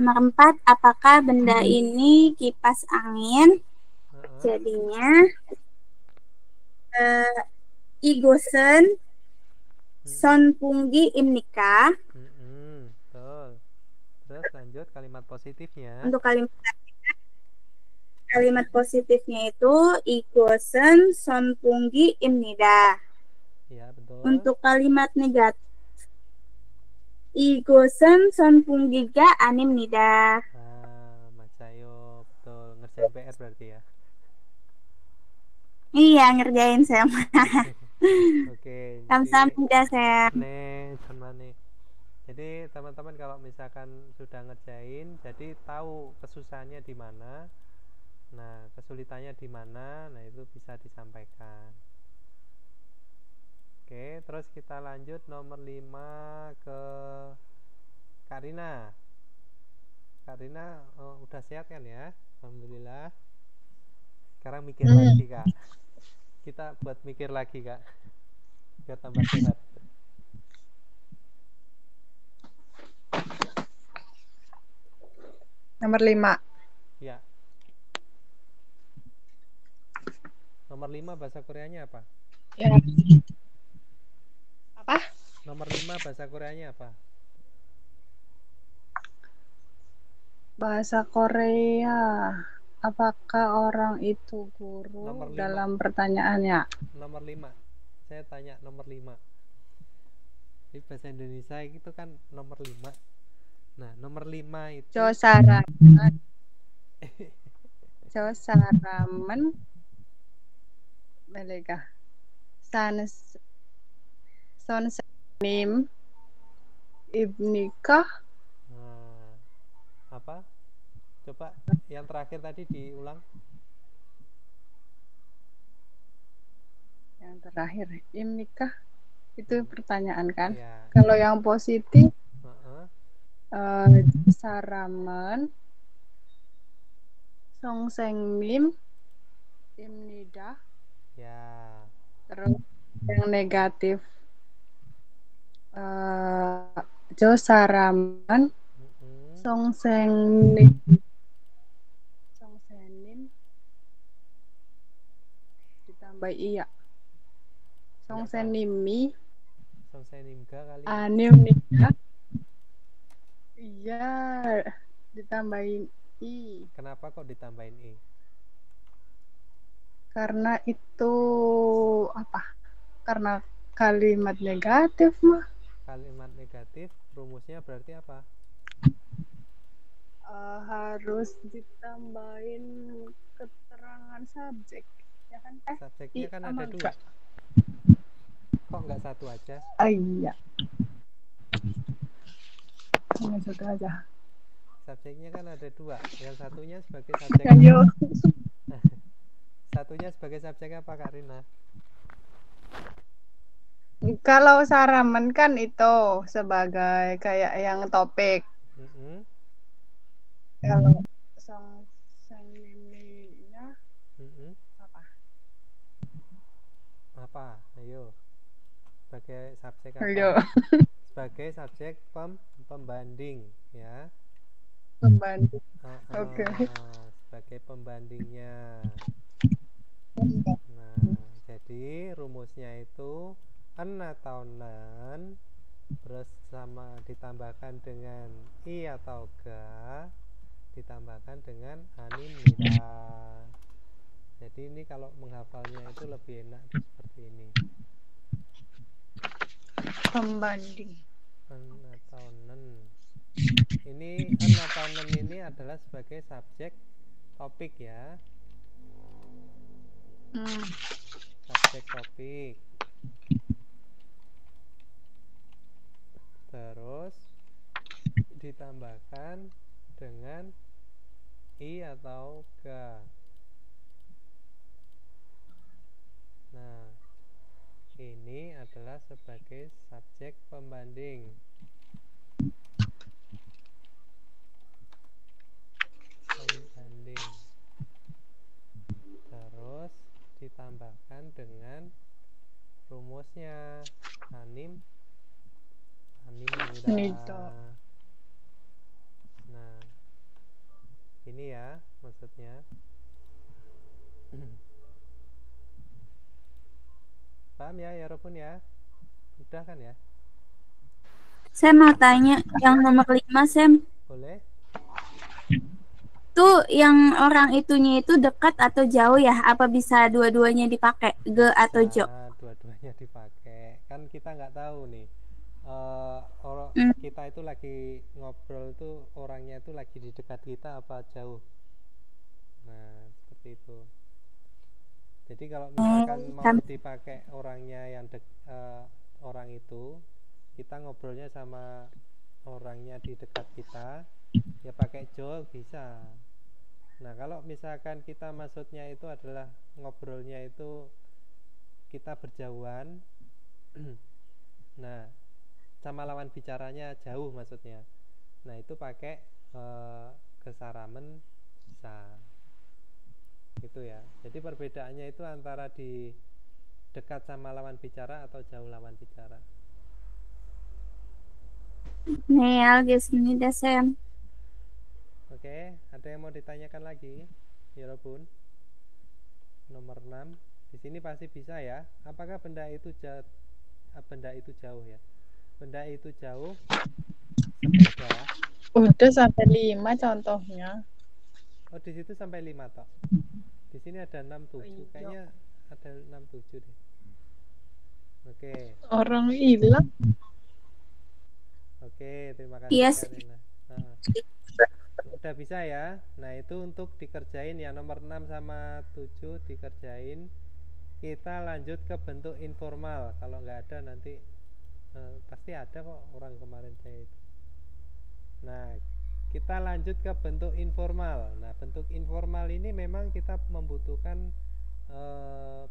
Nomor 4, apakah benda ini kipas angin?
Heeh.
Jadinya Igosen Sonpunggi Imnika.
Betul. Terus lanjut kalimat positifnya.
Untuk kalimat positifnya itu Igosen Sonpunggi Imnida.
Ya, betul.
Untuk kalimat negatif Igosen Sonpunggiga Animnida.
Nah, Mas Cayo betul ngerjain PR berarti ya.
Iya, ngerjain Sam.
Oke.
Sama-sama Sam.
Sama nih. Jadi teman-teman kalau misalkan sudah ngerjain, jadi tahu kesusahannya di mana. Nah, kesulitannya di mana, nah itu bisa disampaikan. Oke, terus kita lanjut nomor 5 ke Karina. Karina udah sehat kan ya? Alhamdulillah. Sekarang mikir lagi Kak. Kita buat mikir lagi Kak, biar tambah sehat.
Nomor 5.
Ya. Nomor 5 bahasa Koreanya apa?
Ya. Apa?
Nomor 5 bahasa Koreanya apa?
Bahasa Korea. Apakah orang itu guru
Nomor 5.
dalam pertanyaannya?
Nomor 5. Saya tanya nomor 5. Di bahasa Indonesia itu kan nomor 5. Nah, nomor 5 itu
Josaramen Melega Sonsenim Ibnikah.
Nah, apa? Coba yang terakhir tadi diulang.
Yang terakhir Ibnikah itu pertanyaan kan?
Ya.
Kalau yang positif Saramen Songsengnim Imnida.
Ya.
Terus yang negatif Josaramen Songsengnim ditambah iya. Songsenimi,
Songsenimga kali.
anim nikah. Iya, ditambahin i.
Kenapa kok ditambahin i?
Karena itu apa? Karena kalimat negatif mah.
Kalimat negatif, rumusnya berarti apa?
Harus ditambahin keterangan subjek, ya kan?
Subjeknya kan
sama
ada 2.
enggak?
Kok nggak 1 aja?
Iya. Hanya 1 aja.
Subjeknya kan ada 2. Yang satunya sebagai subjek.
Ayo.
Satunya sebagai subjek apa, Kak Rina?
Kalau saraman kan itu sebagai kayak yang topik.
Mm-mm.
Kalau songseniminya
Mm-mm.
apa?
Apa? Ayo. Sebagai subjek apa?
Ayo.
Sebagai subjek pembanding, ya.
Pembanding. Oke.
Sebagai pembandingnya. Nah, jadi rumusnya itu an atau nan bersama ditambahkan dengan i atau ga ditambahkan dengan anim nida. Jadi ini kalau menghafalnya itu lebih enak seperti ini.
Pembanding.
An atau nan. Ini an atau nan ini adalah sebagai subjek topik, ya. Subjek topik. Terus ditambahkan dengan i atau ga. Nah, ini adalah sebagai subjek pembanding. Pembanding. Terus ditambahkan dengan rumusnya anim nida. Nah, ini ya maksudnya. Paham ya, ya Robun ya? Udah kan ya?
Saya mau tanya yang nomor 5, Sam.
Boleh?
Tuh yang orang itunya itu dekat atau jauh ya? Apa bisa dua-duanya dipakai? Ge atau jo?
Nah, dua-duanya dipakai. Kan kita nggak tahu nih. Kita itu lagi ngobrol tuh orangnya itu lagi di dekat kita apa jauh. Nah, seperti itu. Jadi kalau misalkan mau dipakai orangnya yang orang itu, kita ngobrolnya sama orangnya di dekat kita, ya pakai jo bisa. Nah, kalau misalkan kita maksudnya itu adalah ngobrolnya itu kita berjauhan, nah sama lawan bicaranya jauh maksudnya. Nah, itu pakai kesaramen bisa. Gitu ya. Jadi perbedaannya itu antara di dekat sama lawan bicara atau jauh lawan bicara.
Nih, Algis ini dah, Sam.
Oke, ada yang mau ditanyakan lagi? Ya Robun. Nomor 6. Di sini pasti bisa ya. Apakah benda itu jauh ya? Benda itu jauh sepeda.
Udah sampai 5 contohnya.
Oh, di situ sampai 5 toh. Di sini ada 6 7. Kayaknya ada 6 7 deh. Oke.
Orang hilang.
Oke, terima kasih
Yes.
Karina. Udah bisa ya. Nah, itu untuk dikerjain ya, nomor 6 sama 7 dikerjain. Kita lanjut ke bentuk informal. Kalau nggak ada nanti pasti ada kok orang kemarin saya itu. Nah, kita lanjut ke bentuk informal. Nah, bentuk informal ini memang kita membutuhkan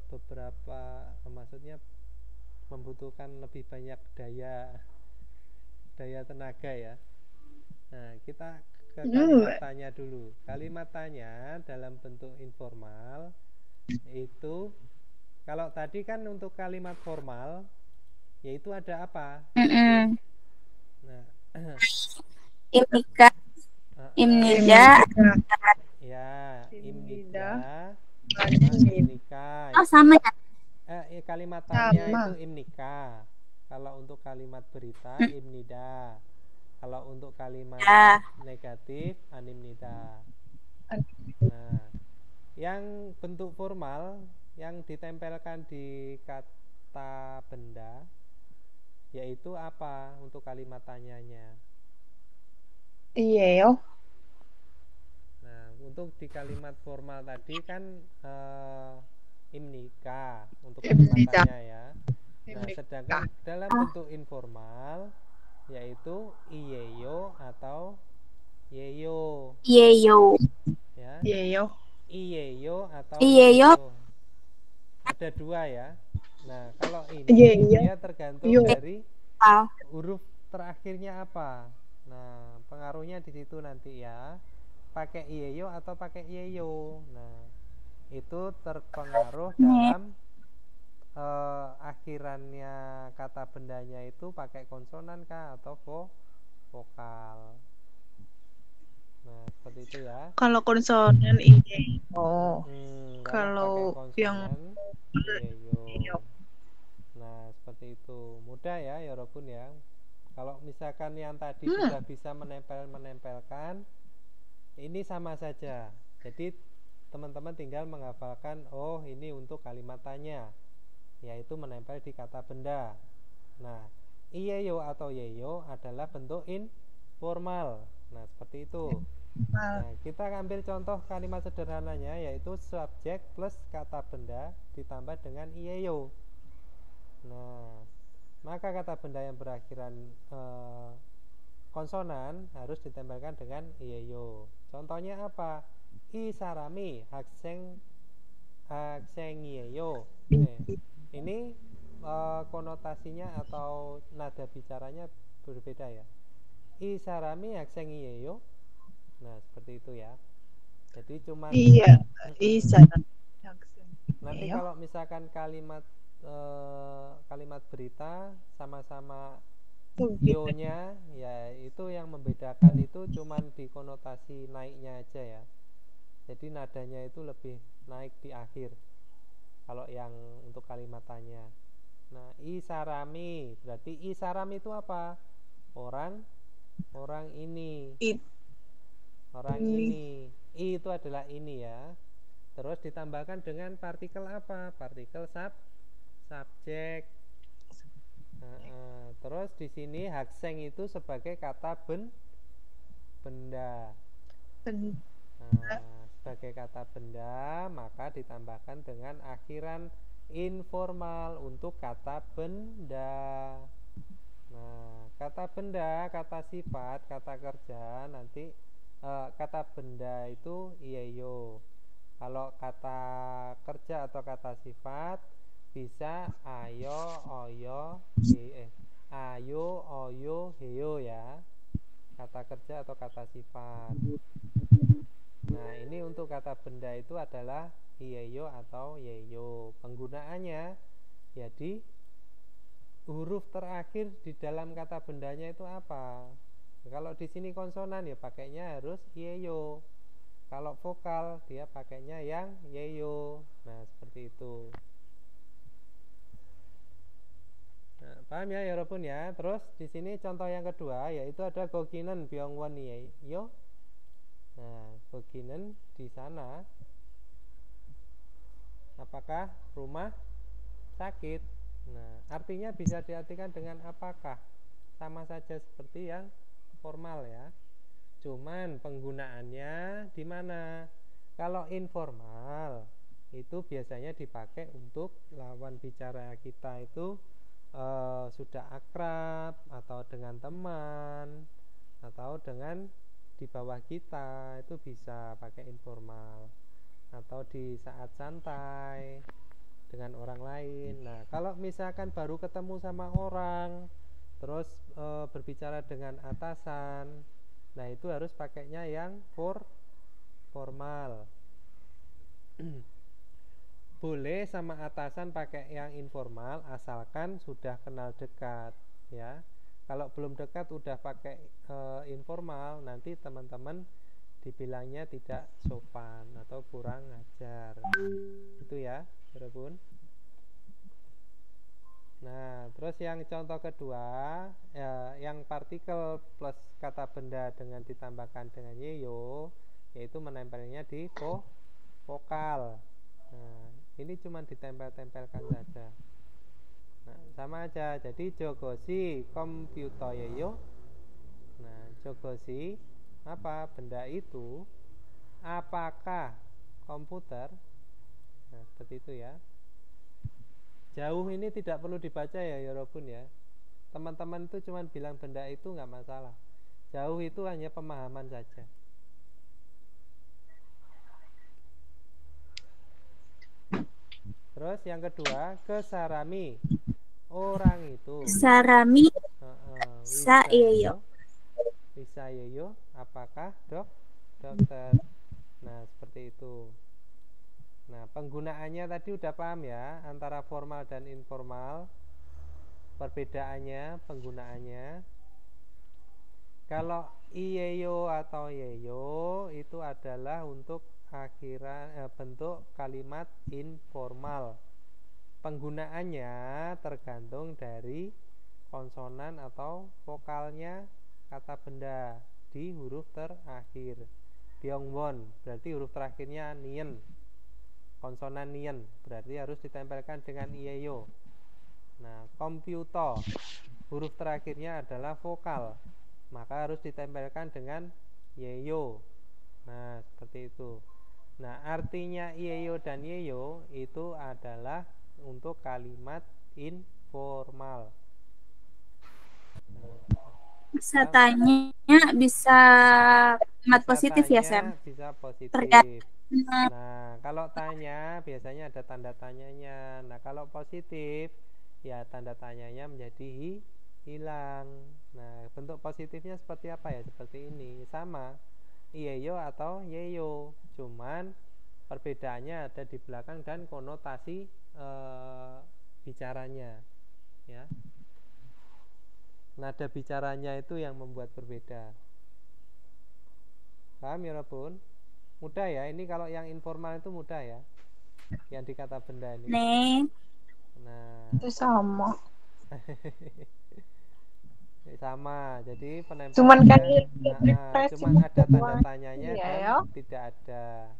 beberapa, maksudnya membutuhkan lebih banyak daya tenaga ya. Nah, kita ke kalimat tanya dulu. Kalimat tanya dalam bentuk informal itu, kalau tadi kan untuk kalimat formal yaitu ada apa? Nah,
Imnika, Imnida.
ya,
Imnida,
imnida, sama imnika.
Oh, sama ya?
kalimat tanya
Sama.
itu imnika. Kalau untuk kalimat berita imnida. Kalau untuk kalimat
Ya.
negatif animnida. Nah, yang bentuk formal yang ditempelkan di kata benda yaitu apa untuk kalimat tanyanya?
Iya yo.
Nah, untuk di kalimat formal tadi kan imnika untuk kalimat
Imnika.
tanya ya. Nah,
Imnika.
sedangkan dalam bentuk informal yaitu iyeyo atau yeyo
Yeyo.
ya.
Iya yo.
Iyeyo atau
Iyeyo.
yeyo. Ada dua ya. Nah, kalau ini
Iyeyo.
dia tergantung
Yo.
dari
Ah,
huruf terakhirnya apa. Nah, pengaruhnya di situ nanti ya. Pakai iyeyo atau pakai yeyo. Nah, itu terpengaruh dalam akhirannya kata bendanya itu pakai konsonan kah atau vokal. Nah, seperti itu ya.
Kalau konsonan iya. Oh.
Kalau
Kalau
pakai
yang
konsonan iyeyo.
Iya.
Nah, seperti itu. Mudah ya, walaupun ya. Kalau misalkan yang tadi sudah bisa menempelkan, ini sama saja. Jadi teman-teman tinggal menghafalkan, oh ini untuk kalimat tanya, yaitu menempel di kata benda. Nah, iyeyo atau yeyo adalah bentuk informal. Nah, seperti itu. Nah, kita ambil contoh kalimat sederhananya, yaitu subjek plus kata benda ditambah dengan iyeyo. Nah, maka kata benda yang berakhiran konsonan harus ditempelkan dengan iyeyo. Contohnya apa? Isarami haksengiyeyo. Ini konotasinya atau nada bicaranya berbeda ya. Isarami haksengiyeyo. Nah, seperti itu ya. Jadi cuma
Iya. Isa.
nanti kalau misalkan kalimat berita sama-sama yo-nya ya, itu yang membedakan itu cuman di konotasi naiknya aja ya. Jadi nadanya itu lebih naik di akhir kalau yang untuk kalimat tanya. Nah, isarami berarti isarami itu apa? Orang ini. Orang ini. I itu adalah ini ya. Terus ditambahkan dengan partikel apa? Partikel subjek. Terus di sini hakseng itu sebagai kata benda. Sebagai kata benda, maka ditambahkan dengan akhiran informal untuk kata benda. Nah, kata benda, kata sifat, kata kerja nanti kata benda itu iyeyo. Kalau kata kerja atau kata sifat bisa ayo, oyo, ayo, oyo, heyo ya. Kata kerja atau kata sifat. Nah, ini untuk kata benda itu adalah iyeyo atau yeyo. Penggunaannya jadi huruf terakhir di dalam kata bendanya itu apa? Kalau di sini konsonan ya pakainya harus iyeyo. Kalau vokal dia pakainya yang yeyo. Nah, seperti itu. Nah, paham ya walaupun ya. Terus di sini contoh yang kedua yaitu ada gokinen byongwon yeyo. Nah, gokinen di sana apakah rumah sakit? Nah, artinya bisa diartikan dengan apakah? Sama saja seperti yang formal ya. Cuman penggunaannya di mana? Kalau informal itu biasanya dipakai untuk lawan bicara kita itu sudah akrab atau dengan teman atau dengan di bawah kita, itu bisa pakai informal, atau di saat santai dengan orang lain. Nah, kalau misalkan baru ketemu sama orang terus berbicara dengan atasan, nah itu harus pakainya yang formal. Boleh sama atasan pakai yang informal asalkan sudah kenal dekat ya. Kalau belum dekat udah pakai informal, nanti teman-teman dibilangnya tidak sopan atau kurang ajar. Itu ya, Bun. Nah, terus yang contoh kedua, ya, yang partikel plus kata benda dengan ditambahkan dengan yeyo, yaitu menempelnya di vokal. Nah, ini cuma ditempel-tempelkan saja. Nah, sama aja. Jadi jogoshi komputer yeyo. Nah, jogoshi apa? Benda itu apakah komputer? Nah, seperti itu ya. Jauh ini tidak perlu dibaca ya Yorobun ya. Teman-teman itu cuma bilang benda itu nggak masalah. Jauh itu hanya pemahaman saja. Terus yang kedua, kesarami. Orang itu
Sarami sa yeyo.
Bisa yeyo, apakah dokter? Nah, seperti itu. Nah, penggunaannya tadi udah paham ya, antara formal dan informal. Perbedaannya, penggunaannya. Kalau iyeyo atau yeyo itu adalah untuk bentuk kalimat informal. Penggunaannya tergantung dari konsonan atau vokalnya kata benda di huruf terakhir. Byongwon berarti huruf terakhirnya nien. Konsonan nien berarti harus ditempelkan dengan iyeyo. Nah, komputer huruf terakhirnya adalah vokal, maka harus ditempelkan dengan yeyo. Nah, seperti itu. Nah, artinya iyeyo dan yeyo itu adalah untuk kalimat informal.
Bisa tanya, bisa kalimat positif ya, Sam?
Bisa positif.
Tergantung.
Nah, kalau tanya biasanya ada tanda tanyanya. Nah, kalau positif ya tanda tanyanya menjadi hilang. Nah, bentuk positifnya seperti apa ya? Seperti ini. Sama iyeyo atau yeyo. Cuman perbedaannya ada di belakang dan konotasi bicaranya ya. Nada bicaranya itu yang membuat berbeda. Paham ya Robun? Mudah ya, ini kalau yang informal itu mudah ya. Yang dikata benda ini.
Nih.
Nah,
Itu sama.
sama. Jadi penempelannya
Cuman kayak
cuman ada tanda tanyanya
iya,
dan
ya.
tidak ada.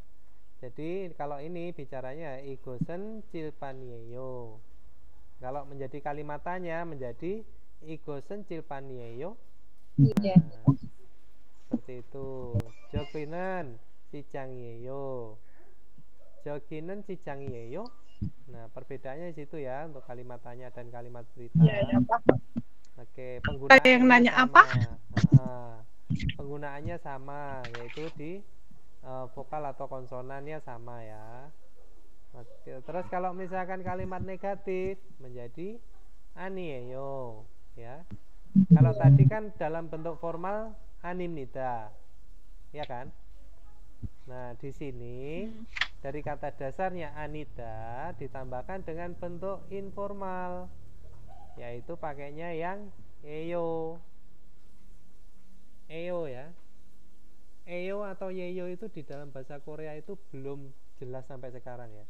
Jadi kalau ini bicaranya igosen cilpanieyo. Kalau menjadi kalimat tanya menjadi igosen cilpanieyo.
Iya.
Nah, seperti itu. Jokinan cicangyeyo. Jokinan cicangyeyo. Nah, perbedaannya di situ ya untuk kalimat tanya dan kalimat berita.
Iya, Pak.
Oke, penggunaannya
yang nanya
sama.
apa?
Penggunaannya sama, yaitu di vokal atau konsonannya sama ya. Oke, terus kalau misalkan kalimat negatif menjadi anieyo ya. Kalau tadi kan dalam bentuk formal animnida, ya kan? Nah, di sini dari kata dasarnya anida ditambahkan dengan bentuk informal, yaitu pakainya yang eyo. Eyo ya. Eyo atau yeyo itu di dalam bahasa Korea itu belum jelas sampai sekarang ya.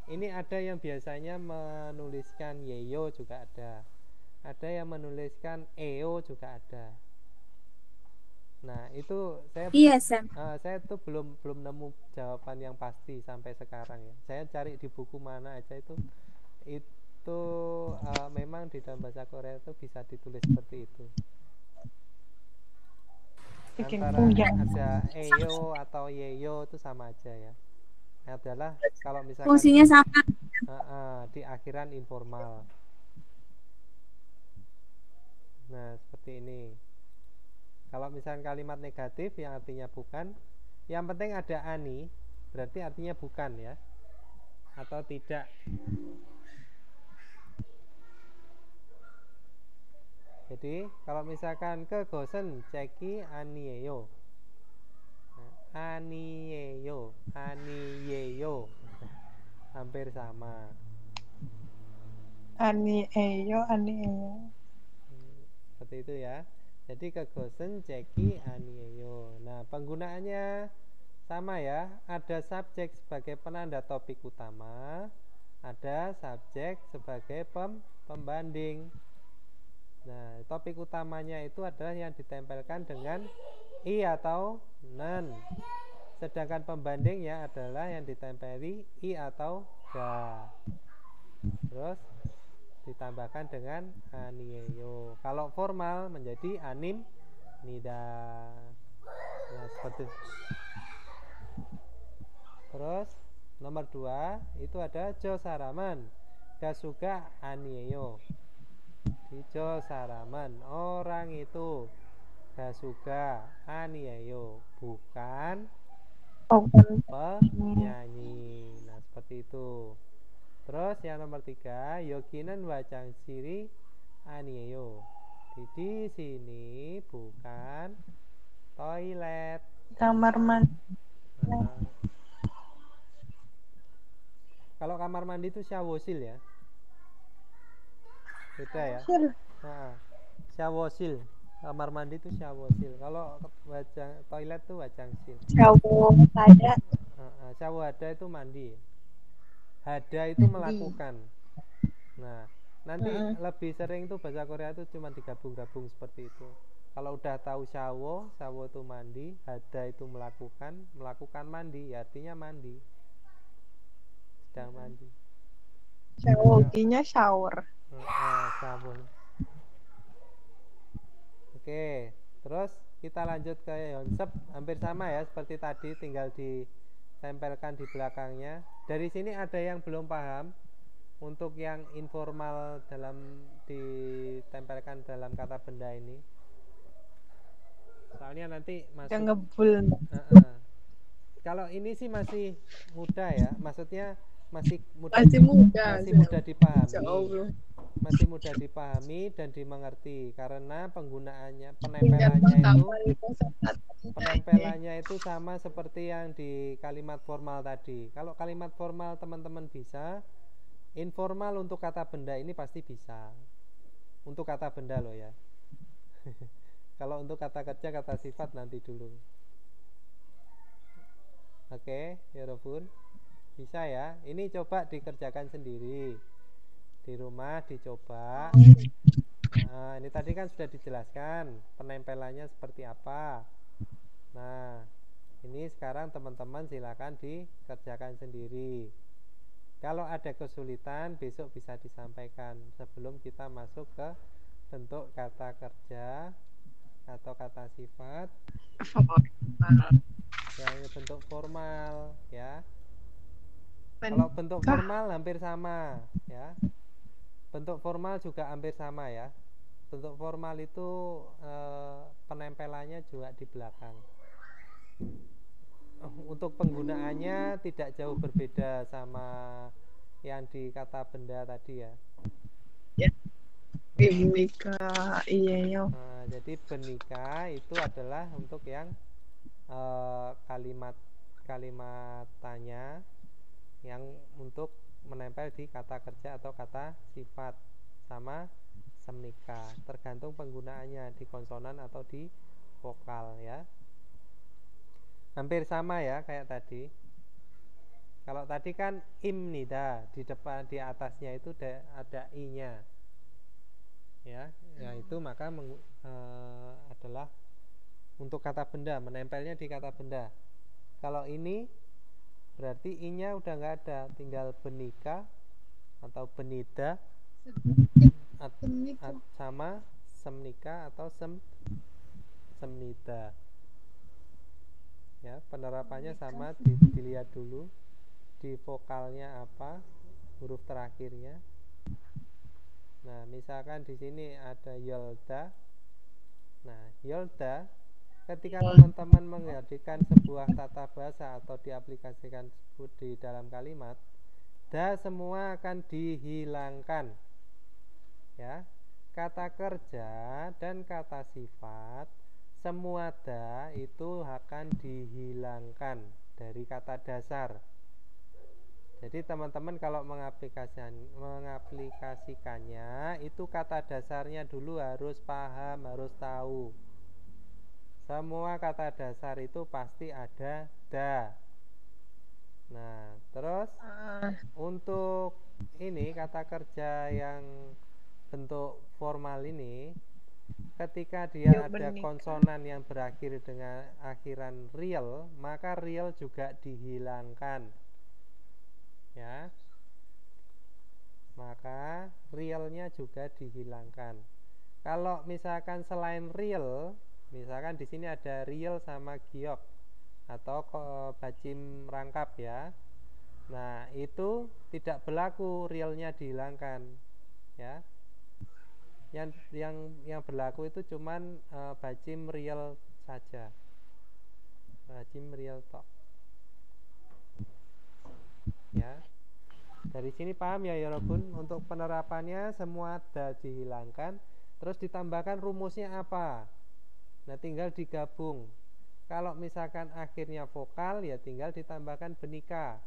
Ini ada yang biasanya menuliskan yeyo juga ada. Ada yang menuliskan eo juga ada. Nah, itu saya
Iya, Sam.
saya tuh belum nemu jawaban yang pasti sampai sekarang ya. Saya cari di buku mana aja itu memang di dalam bahasa Korea itu bisa ditulis seperti itu. Antara ada eyo atau yeyo itu sama aja ya. Adalah kalau misalkan
Fungsinya sama.
di akhiran informal. Nah, seperti ini. Kalau misalkan kalimat negatif yang artinya bukan, yang penting ada ani, berarti artinya bukan ya, atau tidak. Jadi kalau misalkan kegosen ceki anieyo, nah, anieyo hampir sama.
Anieyo.
Seperti itu ya. Jadi kegosen ceki anieyo. Nah, penggunaannya sama ya. Ada subjek sebagai penanda topik utama, ada subjek sebagai pembanding. Nah, topik utamanya itu adalah yang ditempelkan dengan i atau nen. Sedangkan pembandingnya adalah yang ditempeli i atau ga. Terus ditambahkan dengan anieo. Kalau formal menjadi anim nida. Nah, seperti itu. Terus nomor 2 itu ada jo saraman gasuga anieo. Jo saraman, orang itu gasuga anieo, bukan penyanyi. Nah, seperti itu. Terus yang nomor 3, yokinan wajang siri anieo. Di sini bukan toilet.
Kamar mandi.
Nah, kalau kamar mandi itu syawosil ya. Beda ya. Nah, syawosil. Kamar mandi itu syawosil. Kalau wajang toilet itu wajangsil. Syawada itu mandi. Hada itu melakukan. Nah, nanti lebih sering tuh bahasa Korea itu cuma digabung-gabung seperti itu. Kalau udah tahu syawo itu mandi, hada itu melakukan mandi, ya artinya mandi. Sedang mandi.
Shawoginya shower.
Sabun. Oke, terus kita lanjut ke yonsep, hampir sama ya seperti tadi, tinggal ditempelkan di belakangnya. Dari sini ada yang belum paham untuk yang informal dalam ditempelkan dalam kata benda ini. Soalnya nanti masuk
Yang ngebul.
Kalau ini sih masih mudah ya, maksudnya masih mudah dipahami. Masih mudah dipahami dan dimengerti karena penggunaannya, penempelannya itu sama seperti yang di kalimat formal tadi. Kalau kalimat formal teman-teman bisa, informal untuk kata benda ini pasti bisa. Untuk kata benda loh ya. Kalau untuk kata kerja, kata sifat nanti dulu. Oke, Yorobun. Bisa ya. Ini coba dikerjakan sendiri. Di rumah dicoba. Nah, ini tadi kan sudah dijelaskan penempelannya seperti apa. Nah, ini sekarang teman-teman silakan dikerjakan sendiri. Kalau ada kesulitan besok bisa disampaikan sebelum kita masuk ke bentuk kata kerja atau kata sifat yang bentuk formal ya. Kalau bentuk formal hampir sama ya. Bentuk formal juga hampir sama ya. Bentuk formal itu penempelannya juga di belakang. Untuk penggunaannya tidak jauh berbeda sama yang di kata benda tadi ya.
Benika, iya.
Jadi benika itu adalah untuk yang kalimat tanya yang untuk menempel di kata kerja atau kata sifat sama semnika, tergantung penggunaannya di konsonan atau di vokal ya. Hampir sama ya kayak tadi. Kalau tadi kan imnida, di depan di atasnya itu ada i-nya. Ya, itu maka adalah untuk kata benda, menempelnya di kata benda. Kalau ini berarti i-nya udah nggak ada, tinggal benika atau benida sama semnika atau semnida. Ya, penerapannya sama, dilihat dulu di vokalnya apa, huruf terakhirnya. Nah, misalkan di sini ada yolda. Nah, yolda ketika teman-teman menghadirkan sebuah tata bahasa atau diaplikasikan di dalam kalimat, da semua akan dihilangkan. Ya. Kata kerja dan kata sifat semua da itu akan dihilangkan dari kata dasar. Jadi teman-teman kalau mengaplikasikannya itu kata dasarnya dulu harus paham, harus tahu. Semua kata dasar itu pasti ada da. Nah, terus untuk ini kata kerja yang bentuk formal ini, ketika dia
Ya,
ada
benih.
konsonan yang berakhir dengan akhiran real, maka real juga dihilangkan. Ya. Maka realnya juga dihilangkan. Kalau misalkan selain real, misalkan di sini ada real sama giok atau bacim rangkap ya. Nah, itu tidak berlaku realnya dihilangkan. Ya. Yang berlaku itu cuman bacim real saja. Bacim real tok. Ya. Dari sini paham ya Yorobun, untuk penerapannya semua ada dihilangkan, terus ditambahkan rumusnya apa. Nah, tinggal digabung. Kalau misalkan akhirnya vokal, ya tinggal ditambahkan benika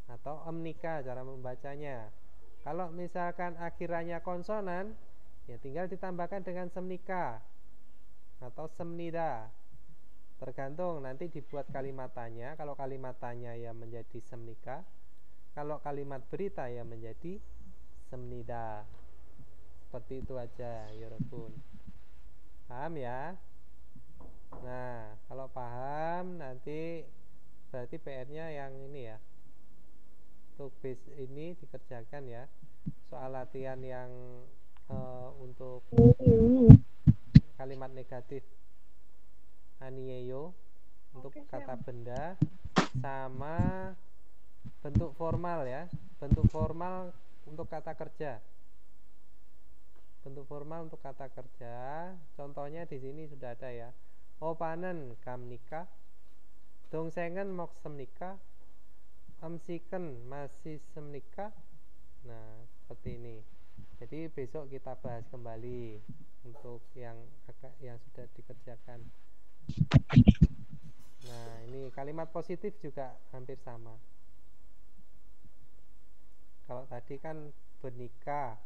atau emnika cara membacanya. Kalau misalkan akhirannya konsonan, ya tinggal ditambahkan dengan semnika atau semnida. Tergantung nanti dibuat kalimatannya. Kalau kalimatannya ya menjadi semnika, kalau kalimat berita ya menjadi semnida. Seperti itu aja Yorobun. Paham ya? Nah, kalau paham nanti berarti PR-nya yang ini ya. Untuk base ini dikerjakan ya. Soal latihan yang untuk kalimat negatif anieyo untuk kata benda sama bentuk formal ya. Bentuk formal untuk kata kerja. Bentuk formal untuk kata kerja. Contohnya di sini sudah ada ya. Opanen kamnika, dongsengen mok semnika, amsiken masih semnika. Nah, seperti ini. Jadi besok kita bahas kembali untuk yang sudah dikerjakan. Nah, ini kalimat positif juga hampir sama. Kalau tadi kan benika,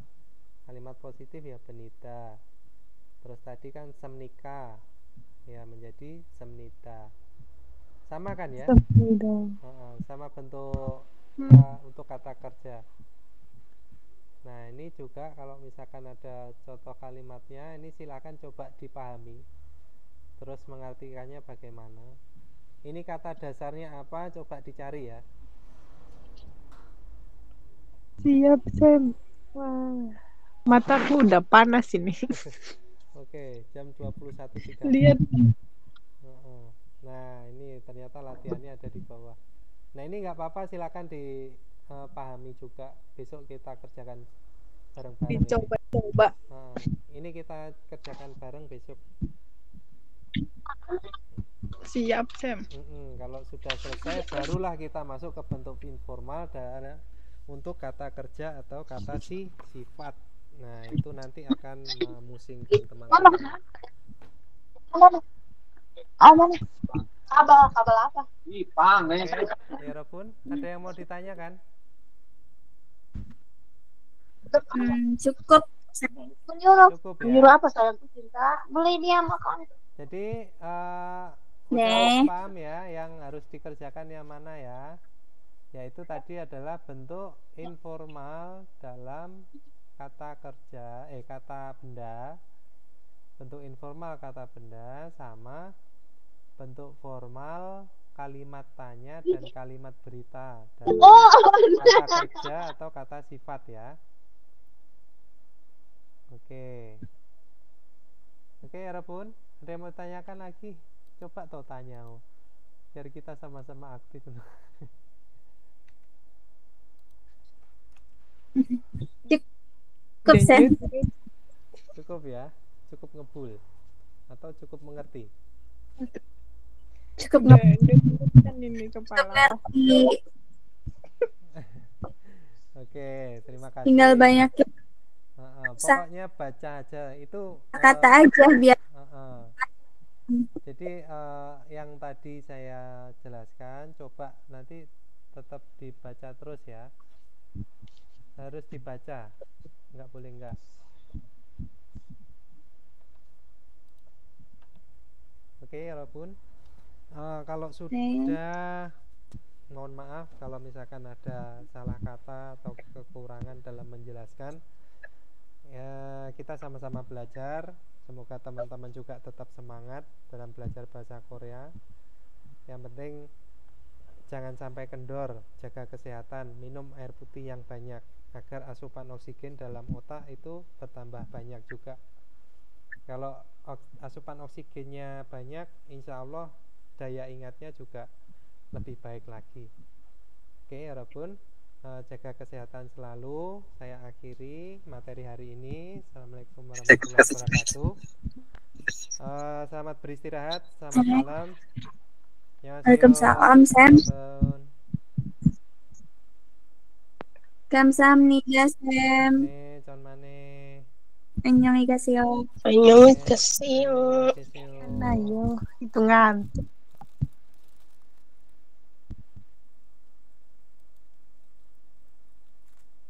kalimat positif ya benida. Terus tadi kan semnika, ya menjadi semnida. Sama kan ya? Sama bentuk untuk kata kerja. Nah, ini juga kalau misalkan ada contoh kalimatnya, ini silakan coba dipahami. Terus mengartikannya bagaimana. Ini kata dasarnya apa? Coba dicari ya.
Siap, Sam. Wah, mataku udah panas ini.
Oke, jam 21.30.
Lihat.
Nah, ini ternyata latihannya ada di bawah. Nah, ini nggak apa-apa, silakan dipahami juga. Besok kita kerjakan bareng-bareng.
Dicoba-coba.
Ini kita kerjakan bareng besok.
Siap, Sam.
Kalau sudah selesai, barulah kita masuk ke bentuk informal dan untuk kata kerja atau kata sifat. Nah, itu nanti akan memusingkan teman-teman.
Kabel apa?
Oke, ya Robun, ada yang mau ditanyakan?
Cukup.
Cukup ya.
apa sayang cinta? Beli dia makan.
Jadi
Nih.
paham ya yang harus dikerjakan yang mana ya? Yaitu tadi adalah bentuk informal dalam kata kerja, kata benda. Bentuk informal kata benda sama bentuk formal kalimat tanya dan kalimat berita dalam kata kerja atau kata sifat ya. Oke ya Rabun, ada yang mau tanyakan lagi? Coba toh tanya, biar kita sama-sama aktif.
Cukup, Sam.
Cukup ya, cukup ngebul atau cukup mengerti?
Cukup
Kan ini kepala.
ngerti.
Oke, terima kasih.
Tinggal banyakin
pokoknya baca aja itu
kata aja biar.
Jadi yang tadi saya jelaskan coba nanti tetap dibaca terus ya. Harus dibaca, nggak boleh enggak. Oke ya Robun. Kalau sudah, mohon maaf kalau misalkan ada salah kata atau kekurangan dalam menjelaskan. Ya, kita sama-sama belajar. Semoga teman-teman juga tetap semangat dalam belajar bahasa Korea. Yang penting jangan sampai kendor, jaga kesehatan, minum air putih yang banyak agar asupan oksigen dalam otak itu bertambah banyak juga. Kalau asupan oksigennya banyak, insya Allah daya ingatnya juga lebih baik lagi. Oke, Rabun, jaga kesehatan selalu. Saya akhiri materi hari ini. Assalamualaikum warahmatullahi wabarakatuh. Selamat beristirahat, selamat malam.
Waalaikumsalam, Sam.
Rabun.
Kamsahamnida, Sam.
네, 전만에
안녕히 가세요.
Annyeonghaseyo.
Ayo, hitungan.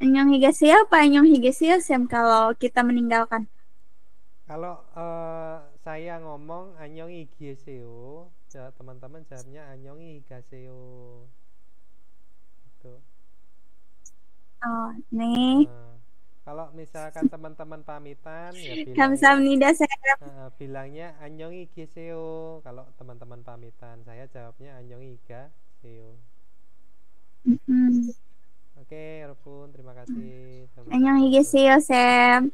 Annyeonghi gaseyo apa annyeonghi gaseyo, Sam, kalau kita meninggalkan?
Kalau saya ngomong 안녕히 계세요, teman-teman jawabnya 안녕히 가세요. Gitu.
Oh, nih.
Kalau misalkan teman-teman pamitan ya
Kamsahamnida, Sam.
bilangnya 안녕히 계세요. Kalau teman-teman pamitan, saya jawabnya 안녕히 가세요.
Mm-mm.
Oke, Robun, terima kasih.
Annyeonghi gaseyo, Sam.